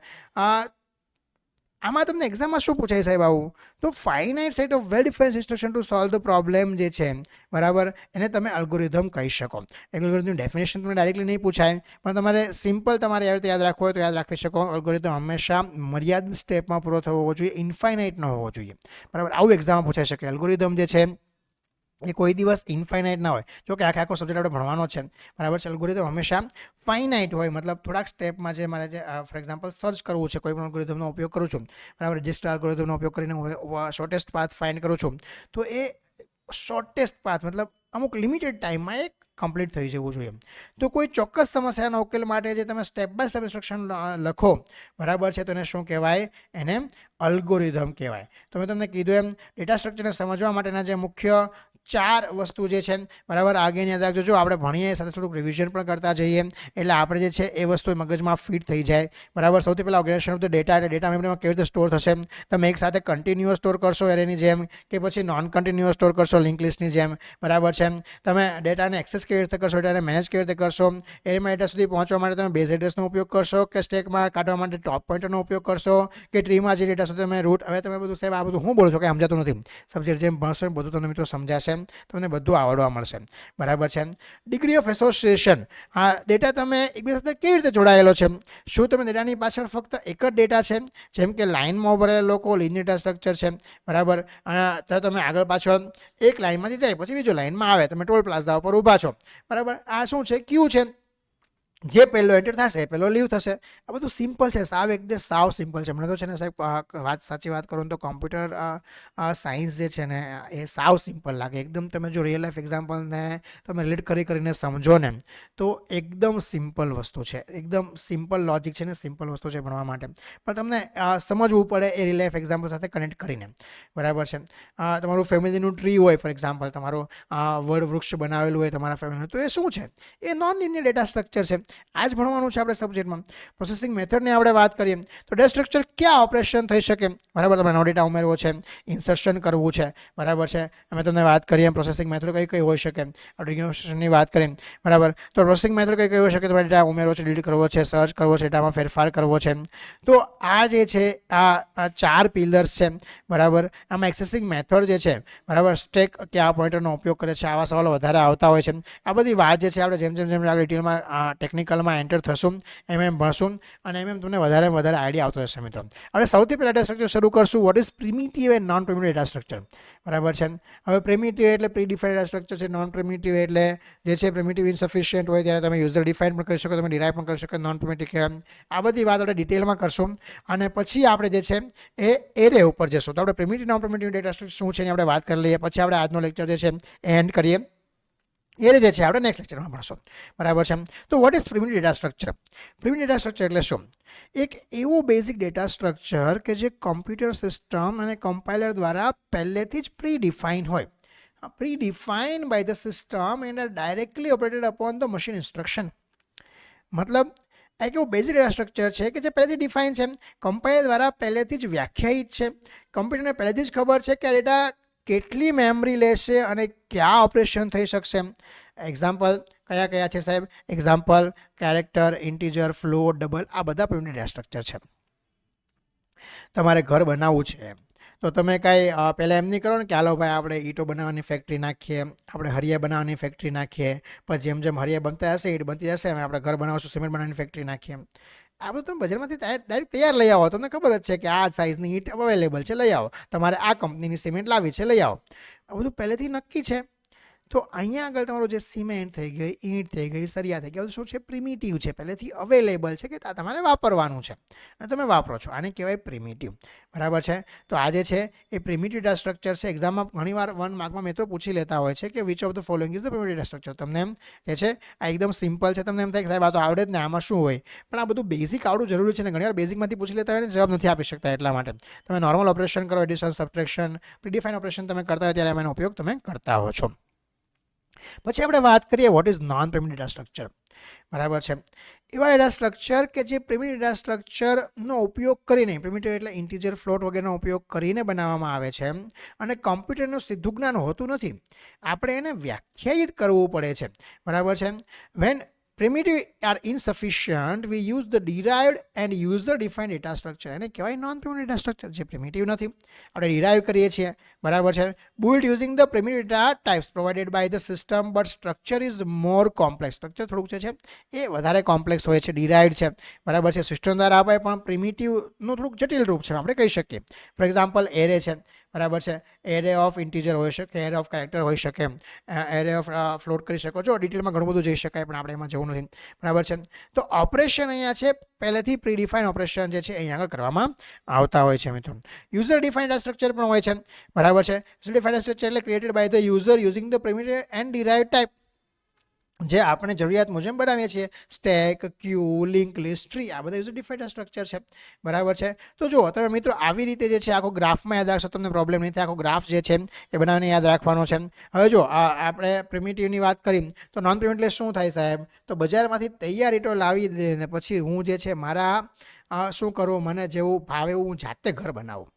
આમાં તમને એક્ઝામમાં શું પૂછાય સાહેબ આવું, તો finite set of well defined instruction to solve the problem જે છે, બરાબર, એને તમે અલ્ગોરિધમ કહી શકો. એલ્ગોરિધમની ડેફિનેશન તમને ડાયરેક્ટલી નહીં પૂછાય, પણ તમારે સિમ્પલ તમારે આવી રીતે યાદ રાખવું હોય તો યાદ રાખી શકો. અલ્ગોરિધમ હંમેશા મર્યાદિત સ્ટેપમાં પૂરો થવો હોવો જોઈએ, ઇન્ફાઇનાઇટ ન હોવો જોઈએ. બરાબર, આવું એક્ઝામમાં પૂછાઈ શકે. અલ્ગોરિધમ જે છે એ કોઈ દિવસ ઇન્ફાઇનાઇટ ના હોય. જો કે આખો સબ્જેક્ટ આપણે ભણવાનો છે. બરાબર છે, અલ્ગોરિધમ હંમેશા ફાઇનાઇટ હોય, મતલબ થોડાક સ્ટેપમાં જે મારે જે ફોર એક્ઝામ્પલ સર્ચ કરવું છે, કોઈ પણ અલ્ગોરિધમનો ઉપયોગ કરું છું, બરાબર, રજિસ્ટર અલ્ગોરિધમનો ઉપયોગ કરીને શોર્ટેસ્ટ પાથ ફાઇન્ડ કરું છું, તો એ શોર્ટેસ્ટ પાથ મતલબ અમુક લિમિટેડ ટાઈમમાં એક કમ્પ્લીટ થઈ જવું જોઈએ. તો કોઈ ચોક્કસ સમસ્યાના ઉકેલ માટે જે તમે સ્ટેપ બાય સ્ટેપ ઇન્સ્ટ્રક્શન લખો, બરાબર છે, તો એને શું કહેવાય, એને અલ્ગોરિધમ કહેવાય. તો મેં તમને કીધું એમ ડેટા સ્ટ્રક્ચરને સમજવા માટેના જે મુખ્ય 4 વસ્તુ જે છે, બરાબર, આગળ યાદ રાખજો. જો આપણે ભણીએ સાથે થોડુંક રિવિઝન પણ કરતા જઈએ એટલે આપણે જે છે એ વસ્તુ મગજમાં ફિટ થઈ જાય. બરાબર, સૌથી પહેલાં ઓર્ગેનાઇઝેશન ઓફ ધ ડેટા, એટલે ડેટા મેમરીમાં કેવી રીતે સ્ટોર થશે. તમે એક સાથે કન્ટિન્યુઅસ સ્ટોર કરશો એરેની જેમ કે પછી નોન કન્ટિન્યુઅસ સ્ટોર કરશો લિંક લિસ્ટની જેમ. બરાબર છે, તમે ડેટાને એક્સેસ કેવી રીતે કરશો, ડેટાને મેનેજ કેવી રીતે કરશો, એમાં ડેટા સુધી પહોંચવા માટે તમે બેઝ એડ્રેસનો ઉપયોગ કરશો કે સ્ટેકમાં કાઢવા માટે ટોપ પોઇન્ટરનો ઉપયોગ કરશો કે ટ્રીમાં જે ડેટા સુધી તમે રૂટ. હવે તમે બધું સાહેબ આ બધું હું બોલું છું કે સમજાતું નથી. સબ્જેક્ટ જેમ ભણશો બધું તમને મિત્રો સમજાશે, તમને બધું આવડવા મળશે. બરાબર છે, ડિગ્રી ઓફ એસોસિએશન, આ ડેટા તમે એકબીજા સાથે કેવી રીતે જોડાયેલો છે. શું તમે ડેટાની પાછળ ફક્ત એક જ ડેટા છે, જેમ કે લાઇનમાં ભરેલા લોકો લિનિયર ડેટા સ્ટ્રક્ચર છે, બરાબર, અને તો તમે આગળ પાછળ એક લાઇનમાંથી જાય પછી બીજો લાઇનમાં આવે, તમે ટોલ પ્લાઝા ઉપર ઊભા છો, બરાબર, આ શું છે, ક્યુ છે, જે પહેલો એન્ટર થશે પહેલો લીવ થશે. આ બધું સિમ્પલ છે, સાવ સિમ્પલ છે. મને તો છે ને સાહેબ સાચી વાત કરું તો કોમ્પ્યુટર સાયન્સ જે છે ને એ સાવ સિમ્પલ લાગે એકદમ. તમે જો રિયલ લાઈફ એક્ઝામ્પલને તમે રિલેટ કરીને સમજો ને તો એકદમ સિમ્પલ વસ્તુ છે, એકદમ સિમ્પલ લોજિક છે ને સિમ્પલ વસ્તુ છે ભણવા માટે, પણ તમને સમજવું પડે એ રિયલ લાઈફ એક્ઝામ્પલ સાથે કનેક્ટ કરીને. બરાબર છે, તમારું ફેમિલીનું ટ્રી હોય, ફોર એક્ઝામ્પલ તમારું વડ વૃક્ષ બનાવેલું હોય તમારા ફેમિલીનું, તો એ શું છે, એ નોન લિનિયર ડેટા સ્ટ્રક્ચર છે. આ જ ભણવાનું છે આપણે સબ્જેક્ટમાં. પ્રોસેસિંગ મેથડની આપણે વાત કરીએ તો ડેટા સ્ટ્રક્ચર ક્યાં ઓપરેશન થઈ શકે. બરાબર, તમે નવો ડેટા ઉમેરવો છે, ઇન્સર્શન કરવું છે, બરાબર છે, અમે તમને વાત કરીએ પ્રોસેસિંગ મેથડ કઈ કઈ હોઈ શકે. રિગ્રેશનની વાત કરીએ, બરાબર, તો પ્રોસેસિંગ મેથડ કઈ કઈ હોઈ શકે. તમારે ડેટા ઉમેરવો છે, ડિલીટ કરવો છે, સર્ચ કરવો છે, ડેટામાં ફેરફાર કરવો છે. તો આ જે છે આ 4 પિલર્સ છે. બરાબર, આમાં એક્સેસિંગ મેથડ જે છે, બરાબર, સ્ટેક કયા પોઇન્ટરનો ઉપયોગ કરે છે, આવા સવાલો વધારે આવતા હોય છે. આ બધી વાત જે છે આપણે જેમ આગળ ડિટેલમાં ટેકનિક ટેકનિકલમાં એન્ટર થશું એમ ભણશું અને એમ તમને વધારે વધારે આઈડિયા આવતો જશે મિત્રો. હવે સૌથી પહેલાં ડેટા સ્ટ્રક્ચર શરૂ કરશું. What is primitive and non primitive data structure. બરાબર છે. હવે પ્રિમિટિવ એટલે પ્રી-ડિફાઇન્ડ ડેટા સ્ટ્રક્ચર છે. નોન પ્રિમિટિવ એટલે જે છે પ્રિમિટિવ ઇનસફિશિયન્ટ હોય ત્યારે તમે યુઝર ડિફાઇન પણ કરી શકો, તમે ડિરાઇવ પણ કરી શકો, નોન પ્રિમિટિવ કહેવાય. આ બધી વાત આપણે ડિટેલમાં કરશું અને પછી આપણે જે છે એ એરે ઉપર જશું. તો આપણે primitive non primitive data structure શું છે એની આપણે વાત કરી લઈએ. પછી આપણે આજનો લેક્ચર જે છે એ એન્ડ કરીએ. એરે જે છે આપણે નેક્સ્ટ લેક્ચરમાં ભણશું. બરાબર છે. તો what is primitive data structure? Primitive data structure એટલે શું? એક એવું બેઝિક ડેટા સ્ટ્રક્ચર કે જે કોમ્પ્યુટર સિસ્ટમ અને કમ્પાઇલર દ્વારા પહેલેથી જ પ્રી ડિફાઇન હોય. Predefined by the system and are directly operated upon the machine instruction. મતલબ એક એવું બેઝિક ડેટા સ્ટ્રક્ચર છે કે જે પહેલેથી ડિફાઇન છે, કમ્પાઇલર દ્વારા પહેલેથી જ વ્યાખ્યાયિત છે. કમ્પ્યુટરને પહેલેથી જ ખબર છે કે આ ડેટા કેટલી મેમરી લેશે અને કયા ઓપરેશન થઈ શકશે. એક્ઝામ્પલ કયા કયા છે સાહેબ? Example character, integer, float, double, આ બધા પ્રિમિટિવ ડેટા સ્ટ્રક્ચર છે. તમારે ઘર બનાવવું છે તો તમે કાંઈ પહેલાં એમ નહીં કરો ને કે હાલો ભાઈ આપણે ઈંટો બનાવવાની ફેક્ટરી નાખીએ, આપણે હરિયા બનાવવાની ફેક્ટરી નાખીએ, પછી જેમ જેમ હરિયા બનતા હશે ઈંટ બનતી જશે અમે આપણે ઘર બનાવશું, સિમેન્ટ બનાવવાની ફેક્ટરી નાખીએ. આ બધું તમે બજારમાંથી ડાયરેક્ટ તૈયાર લઈ આવો. તમને ખબર જ છે કે આ સાઇઝની ઈંટ અવેલેબલ છે, લઈ આવો. તમારે આ કંપનીની સિમેન્ટ લાવી છે, લઈ આવો. આ બધું પહેલેથી નક્કી છે. તો અહીંયા આગળ તમારું જે સિમેન્ટ થઈ ગઈ, ઈંટ થઈ ગઈ, સરિયા થઈ ગયા, શું છે? પ્રિમિટિવ છે, પહેલેથી અવેલેબલ છે કે તમારે વાપરવાનું છે અને તમે વાપરો છો. આને કહેવાય પ્રિમિટિવ. બરાબર છે. તો આ જે છે એ પ્રિમિટિવ ડેટા સ્ટ્રક્ચર છે. એક્ઝામમાં ઘણીવાર 1 માર્કમાં મિત્રો પૂછી લેતા હોય છે કે which of the following is the primitive data structure. તમને એમ જે છે આ એકદમ સિમ્પલ છે, તમને એમ થાય કે સાહેબ આ તો આવડે જ ને, આમાં શું હોય? પણ આ બધું બેઝિક આવડવું જરૂરી છે ને ઘણીવાર બેઝિકમાંથી પૂછી લેતા હોય ને જવાબ નથી આપી શકતા. એટલા માટે તમે નોર્મલ ઓપરેશન કરો, એડિશન, સબટ્રેક્શન, પ્રીડિફાઇન ઓપરેશન તમે કરતા હોય ત્યારે એનો ઉપયોગ તમે કરતા હો છો. પછી આપણે વાત કરીએ what is known primitive data structure. બરાબર છે. એવા ડેટા સ્ટ્રક્ચર કે જે પ્રિમિટિવ ડેટા સ્ટ્રક્ચરનો ઉપયોગ કરીને, પ્રિમિટિવ એટલે ઇન્ટીજર, ફ્લોટ વગેરેનો ઉપયોગ કરીને બનાવવામાં આવે છે અને કમ્પ્યુટરનું સીધું જ્ઞાન હોતું નથી. આપણે એને વ્યાખ્યાયિત કરવું પડે છે. બરાબર છે. When primitive are insufficient, we use the derived and user defined data structure. એને કહેવાય નોન પ્રિમિટિવ ડેટા સ્ટ્રક્ચર. જે પ્રિમિટિવ નથી આપણે ડિરાઈવ કરીએ છીએ. બરાબર છે. built using the primitive data types provided by the system, but structure is more complex. Structure થોડુંક છે એ વધારે કોમ્પ્લેક્સ હોય છે, ડિરાઈવડ છે. બરાબર છે. સિસ્ટમ દ્વારા અપાય પણ પ્રિમિટિવનું થોડુંક જટિલ રૂપ છે આપણે કહી શકીએ. ફોર એક્ઝામ્પલ એરે છે. બરાબર છે. એરે ઓફ ઇન્ટીજર હોઈ શકે, એરે ઓફ કેરેક્ટર હોઈ શકે, એરે ઓફ ફ્લોટ કરી શકો છો. ડિટેલમાં ઘણું બધું જઈ શકાય પણ આપણે એમાં જવું નથી. બરાબર છે. તો ઓપરેશન અહીંયા છે પહેલેથી પ્રીડિફાઇન ઓપરેશન જે છે અહીંયા આગળ કરવામાં આવતા હોય છે મિત્રો. યુઝર ડિફાઇન્ડ સ્ટ્રક્ચર પણ હોય છે. બરાબર છે. યુઝર ડિફાઇન્ડ સ્ટ્રક્ચર એટલે created by the user using the primitive and derived type. જે આપણે જરૂરિયાત મુજબ બનાવીએ છીએ. Stack, queue, link list, tree, આ બધા યુઝર ડિફાઇન્ડ સ્ટ્રક્ચર છે. બરાબર છે. તો જુઓ તમે મિત્રો આવી રીતે જે છે આખો ગ્રાફમાં યાદ રાખશો તમને પ્રોબ્લેમ નહીં થાય. આખો ગ્રાફ જે છે એ બનાવીને યાદ રાખવાનો છે. હવે જો આપણે પ્રિમિટિવની વાત કરી તો નોન પ્રિમિટિવ શું થાય સાહેબ? તો બજારમાંથી તૈયાર ઈંટો લાવી દે ને પછી હું જે છે મારા શું કરું, મને જેવું ભાવે એવું હું જાતે ઘર બનાવું.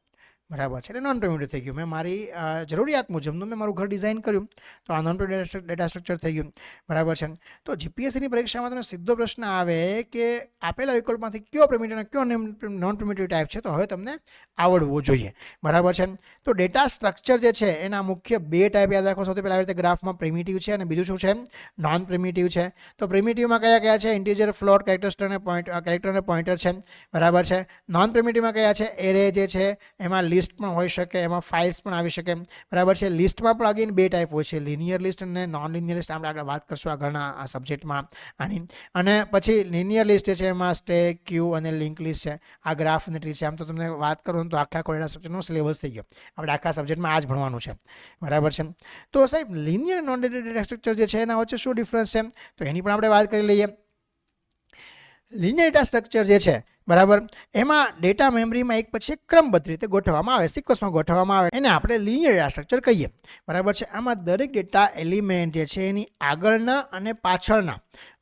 બરાબર છે. એટલે નોન પ્રિમિટિવ થઈ ગયું. મેં મારી જરૂરિયાત મુજબનું મેં મારું ઘર ડિઝાઇન કર્યું તો આ નોન પ્રિમિટિવ ડેટા સ્ટ્રક્ચર થઈ ગયું. બરાબર છે. તો જીપીએસસીની પરીક્ષામાં તમને સીધો પ્રશ્ન આવે કે આપેલા વિકલ્પમાંથી કયો પ્રિમિટિવ અને કયો નોન પ્રિમિટિવ ટાઈપ છે, તો હવે તમને આવડવું જોઈએ. બરાબર છે. તો ડેટા સ્ટ્રક્ચર જે છે એના મુખ્ય 2 ટાઈપ યાદ રાખો. સૌથી પહેલાં આવી રીતે ગ્રાફમાં પ્રિમિટિવ છે અને બીજું શું છે? નોન પ્રિમિટિવ છે. તો પ્રિમિટિવમાં કયા કયા છે? ઇન્ટીજર, ફ્લોટ, કેરેક્ટર અને પોઇન્ટર છે. બરાબર છે. નોન પ્રિમિટિવમાં કયા છે? એરે જે છે એમાં લિસ્ટ પણ હોઈ શકે, એમાં ફાઇલ્સ પણ આવી શકે. બરાબર છે. લિસ્ટમાં પણ અગેન 2 ટાઈપ હોય છે, લિનિયર લિસ્ટ અને નોન લિનિયર લિસ્ટ. આપણે આગળ વાત કરશું આગળના આ સબ્જેક્ટમાં આની. અને પછી લિનિયર લિસ્ટ છે એમાં સ્ટેક, ક્યુ અને લિંક લિસ્ટ છે. આ ગ્રાફ અને ટ્રી છે. આમ તો તમને વાત કરું તો આખા ડેટા સ્ટ્રક્ચરનો સિલેબસ થઈ ગયો. આપણે આખા સબ્જેક્ટમાં આ જ ભણવાનું છે. બરાબર છે. તો સાહેબ લિનિયર નોન ડેટા સ્ટ્રક્ચર જે છે એના વચ્ચે શું ડિફરન્સ છે તો એની પણ આપણે વાત કરી લઈએ. લિનિયર ડેટા સ્ટ્રક્ચર જે છે બરાબર એમાં ડેટા મેમરીમાં એક પછી એક ક્રમબદ્ધ રીતે ગોઠવવામાં આવે, સિક્વન્સમાં ગોઠવવામાં આવે, એને આપણે લિનિયર ડેટા સ્ટ્રક્ચર કહીએ. બરાબર છે. આમાં દરેક ડેટા એલિમેન્ટ જે છે એની આગળના અને પાછળના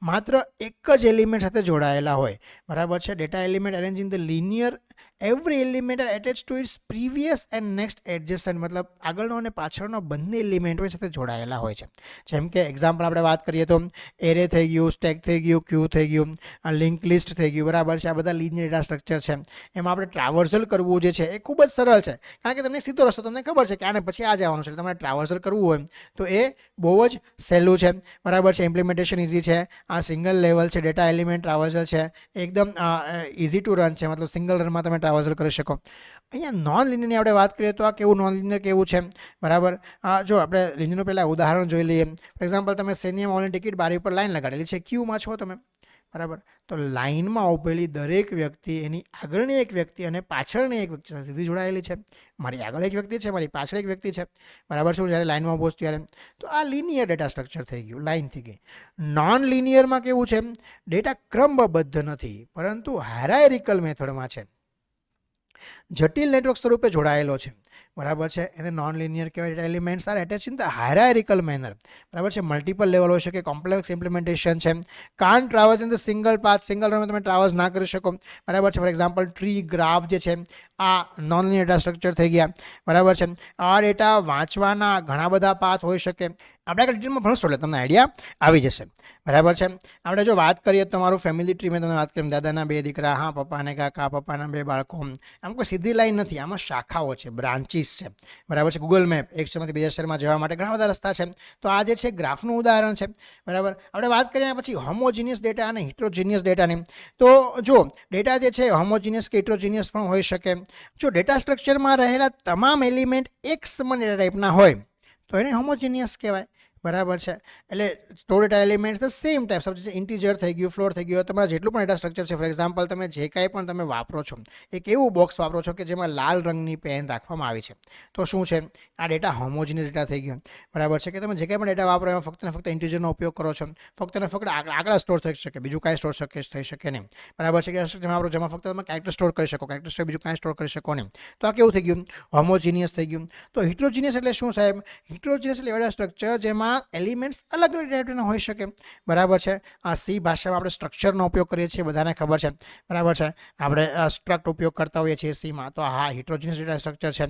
માત્ર એક જ એલિમેન્ટ સાથે જોડાયેલા હોય. બરાબર છે. Data element arrange in the linear, every element are attach to its previous and next adjacent. મતલબ આગળનો અને પાછળનો બંને એલિમેન્ટો સાથે જોડાયેલા હોય છે. જેમ કે એક્ઝામ્પલ આપણે વાત કરીએ તો એરે થઈ ગયું, સ્ટેક થઈ ગયું, ક્યુ થઈ ગયું, લિંક લિસ્ટ થઈ ગયું. બરાબર છે. આ બધા લિનિયર લિનિયર ડેટા સ્ટ્રક્ચર છે એમાં આપણે ટ્રાવર્સલ કરવું જે છે એ ખૂબ જ સરળ છે, કારણ કે તમને સીધો રસ્તો તમને ખબર છે કે આને પછી આ જવાનું છે. તમારે ટ્રાવર્સલ કરવું હોય તો એ બહુ જ સહેલું છે, બરાબર છે. ઇમ્પ્લિમેન્ટેશન ઇઝી છે. આ સિંગલ લેવલ છે, ડેટા એલિમેન્ટ ટ્રાવર્સલ છે, એકદમ ઇઝી ટુ રન છે, મતલબ સિંગલ રનમાં તમે ટ્રાવર્સલ કરી શકો. અહીંયા નોન લિનિયરની આપણે વાત કરીએ તો આ કેવું નોન લિનિયર કેવું છે, બરાબર. જો આપણે લિનિયરનું પહેલાં ઉદાહરણ જોઈ લઈએ. ફોર એક્ઝામ્પલ, તમે સેનિયમ ઓલની ટિકિટ બારી ઉપર લાઈન લગાડેલી છે, ક્યુમાં છો તમે, બરાબર. તો લાઇનમાં ઊભેલી દરેક વ્યક્તિ એની આગળની એક વ્યક્તિ અને પાછળની એક વ્યક્તિ સાથે સીધી જોડાયેલી છે. મારી આગળ એક વ્યક્તિ છે, મારી પાછળ એક વ્યક્તિ છે, બરાબર છે. જ્યારે લાઇનમાં ઊભો છું ત્યારે તો આ લિનિયર ડેટા સ્ટ્રક્ચર થઈ ગયું, લાઇન થઈ ગઈ. નોન લિનિયરમાં કેવું છે, ડેટા ક્રમબદ્ધ નથી પરંતુ હાયરાર્કિકલ મેથડમાં છે, જટિલ નેટવર્ક સ્વરૂપે જોડાયેલો છે, બરાબર છે. એને નોન લિનિયર કહેવાય. Data elements are attach in the hierarchical manner, બરાબર છે. મલ્ટિપલ લેવલ હોઈ શકે, કોમ્પ્લેક્સ ઇમ્પ્લિમેન્ટેશન છે. Can traverse in the single path, single રનમાં તમે ટ્રાવર્સ ના કરી શકો, બરાબર છે. ફોર એક્ઝામ્પલ, ટ્રી ગ્રાફ જે છે આ નોન લિનિયર ડેટા સ્ટ્રક્ચર થઈ ગયા, બરાબર છે. આ ડેટા વાંચવાના ઘણા બધા પાથ હોઈ શકે. આપણે આગળ ડિટેલમાં ભણશો એટલે તમને આઈડિયા આવી જશે, બરાબર છે. આપણે જો વાત કરીએ તો તમારું ફેમિલી ટ્રી મેં તમને વાત કરી, દાદાના 2 દીકરા, હા, પપ્પાને કાકા, પપ્પાના 2 બાળકો. આમ કોઈ સીધી લાઈન નથી, આમાં શાખાઓ છે, બ્રાન્ચીસ છે, બરાબર છે. ગૂગલ મેપ એક શહેરમાંથી બીજા શહેરમાં જવા માટે ઘણા બધા રસ્તા છે. તો આ જે છે ગ્રાફનું ઉદાહરણ છે, બરાબર. આપણે વાત કરીએ પછી હોમોજીનિયસ ડેટા અને હિટ્રોજીનિયસ ડેટાની. તો જો ડેટા જે છે હોમોજીનિયસ કે હિટ્રોજીનિયસ પણ હોઈ શકે. જો ડેટા સ્ટ્રક્ચરમાં રહેલા તમામ એલિમેન્ટ એક સમાન ડેટા ટાઈપના હોય તો એને હોમોજીનિયસ કહેવાય, બરાબર છે. એટલે store data elements the same type, સબ ઇન્ટીજર થઈ ગયું, ફ્લોર થઈ ગયું, તમારા જેટલું પણ ડેટા સ્ટ્રક્ચર છે. ફોર એક્ઝામ્પલ, તમે જે કાંઈ પણ તમે વાપરો છો, એક એવું બોક્સ વાપરો છો કે જેમાં લાલ રંગની પેન રાખવામાં આવી છે, તો શું છે, આ ડેટા હોમોજીનિયસ ડેટા થઈ ગયો, બરાબર છે. કે તમે જે કાંઈ પણ ડેટા વાપરો એમાં ફક્ત ને ફક્ત ઇન્ટીજરનો ઉપયોગ કરો છો, ફક્ત ને ફક્ત આંકડા સ્ટોર થઈ શકે, બીજું કાંઈ સ્ટોર થઈ શકે નહીં, બરાબર છે. કે વાપરો જેમાં ફક્ત તમે કેરેક્ટર સ્ટોર કરી શકો, કેરેક્ટર સિવાય બીજું કાંઈ સ્ટોર કરી શકો નહીં. તો આ કેવું થઈ ગયું, હોમોજીનિયસ થઈ ગયું. તો હિટ્રોજીનિયસ એટલે શું સાહેબ? હિટ્રોજીનિયસ એટલે ડેટા સ્ટ્રક્ચર જેમાં એલિમેન્ટ્સ અલગ અલગ ડેટાના હોઈ શકે, બરાબર છે. આ સી ભાષામાં આપણે સ્ટ્રક્ચરનો ઉપયોગ કરીએ છીએ, બધાને ખબર છે, બરાબર છે. આપણે સ્ટ્રક્ટ ઉપયોગ કરતા હોઈએ છીએ સીમાં. તો હા, હિટ્રોજીનિયસ ડેટા સ્ટ્રક્ચર છે.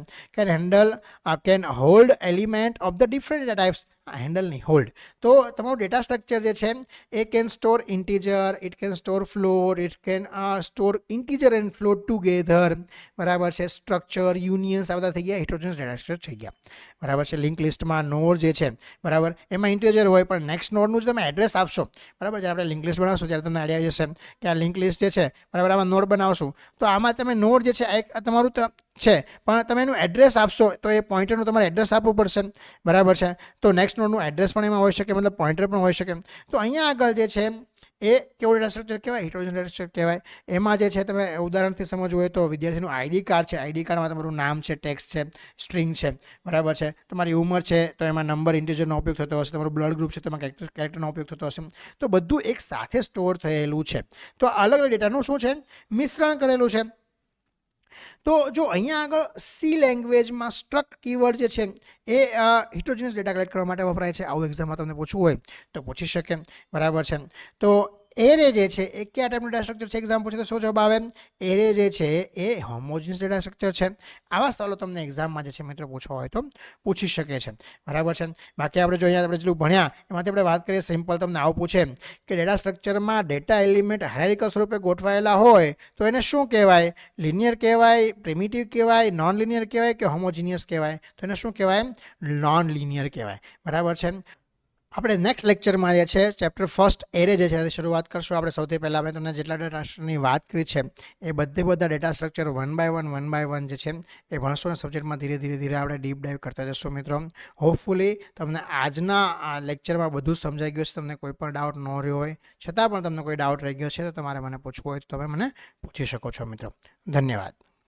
Can hold element of the different data types. Handle નહીં, હોલ્ડ. તો તમારું ડેટા સ્ટ્રક્ચર જે છે એ can store integer, it can store float, it can store integer and float together, બરાબર છે. સ્ટ્રક્ચર, યુનિયન્સ આ બધા થઈ ગયા, હિટ્રોજીનિયસ ડેટા સ્ટ્રક્ચર થઈ ગયા, બરાબર છે. લિંક લિસ્ટમાં નોડ જે છે, બરાબર, એમાં ઇન્ટીજર હોય પણ નેક્સ્ટ નોડનું જ તમે એડ્રેસ આપશો, બરાબર. જ્યારે આપણે લિંક લિસ્ટ બનાવશું ત્યારે તમને આઈડિયા જશે કે આ લિંક લિસ્ટ જે છે, બરાબર, આમાં નોડ બનાવશું તો આમાં તમે નોડ જે છે એક તમારું છે, પણ તમે એનું એડ્રેસ આપશો તો એ પોઈન્ટરનું તમારે એડ્રેસ આપવું પડશે, બરાબર છે. તો નેક્સ્ટ નોડનું એડ્રેસ પણ એમાં હોઈ શકે, મતલબ પોઈન્ટર પણ હોઈ શકે. તો અહીંયા આગળ જે છે એ કેવું ડેટા સ્ટ્રક્ચર કહેવાય, હિટ્રોજીનિયસ ડેટા સ્ટ્રક્ચર કહેવાય. એમાં જે છે તમે ઉદાહરણથી સમજવું હોય તો વિદ્યાર્થીનું આઈડી કાર્ડ છે, આઈડી કાર્ડમાં તમારું નામ છે, ટેક્સ્ટ છે, સ્ટ્રિંગ છે, બરાબર છે. તમારી ઉંમર છે તો એમાં નંબર ઇન્ટીજરનો ઉપયોગ થતો હશે, તમારું બ્લડ ગ્રુપ છે તો એમાં કેરેક્ટરનો ઉપયોગ થતો હશે. તો બધું એક સાથે સ્ટોર થયેલું છે. તો અલગ અલગ ડેટાનું શું છે, મિશ્રણ કરેલું છે. તો જો અહીંયા આગળ સી લેંગ્વેજમાં સ્ટ્રક્ટ કીવર્ડ જે છે એ હિટ્રોજીનિયસ ડેટા કલેક્ટ કરવા માટે વપરાય છે. આવું એક્ઝામમાં તમને પૂછવું હોય તો પૂછી શકે, બરાબર છે. તો એરે જે છે એ કયા ટાઈપનું ડેટા સ્ટ્રક્ચર છે, એક્ઝામ પૂછે તો શું જવાબ આવે? એરે જે છે એ હોમોજીનિયસ ડેટા સ્ટ્રક્ચર છે. આવા સવાલો તમને એક્ઝામમાં જે છે મિત્રો પૂછવા હોય તો પૂછી શકે છે, બરાબર છે. બાકી આપણે જો અહીંયા આપણે જેટલું ભણ્યા એમાંથી આપણે વાત કરીએ, સિમ્પલ તમને આવું પૂછે કે ડેટા સ્ટ્રક્ચરમાં ડેટા એલિમેન્ટ હાયરાર્કિકલ સ્વરૂપે ગોઠવાયેલા હોય તો એને શું કહેવાય? લિનિયર કહેવાય, પ્રિમિટિવ કહેવાય, નોન લિનિયર કહેવાય કે હોમોજીનિયસ કહેવાય? તો એને શું કહેવાય? નોન લિનિયર કહેવાય, બરાબર છે. આપણે નેક્સ્ટ લેક્ચરમાં જે છે ચેપ્ટર ફર્સ્ટ એરે જે છે એની શરૂઆત કરશું. આપણે સૌથી પહેલાં મેં તમને જેટલા ડેટા સ્ટ્રક્ચરની વાત કરી છે એ બધા data structure one by one જે છે એ ભણશો અને સબ્જેક્ટમાં ધીરે ધીરે આપણે ડીપ ડાઈવ કરતા જશું મિત્રો. હોપફુલી તમને આજના લેક્ચરમાં બધું સમજાઈ ગયું છે. તમને કોઈ પણ ડાઉટ ન રહ્યો હોય, છતાં પણ તમને કોઈ ડાઉટ રહી ગયો છે તો તમારે મને પૂછવું હોય તો તમે મને પૂછી શકો છો મિત્રો. ધન્યવાદ.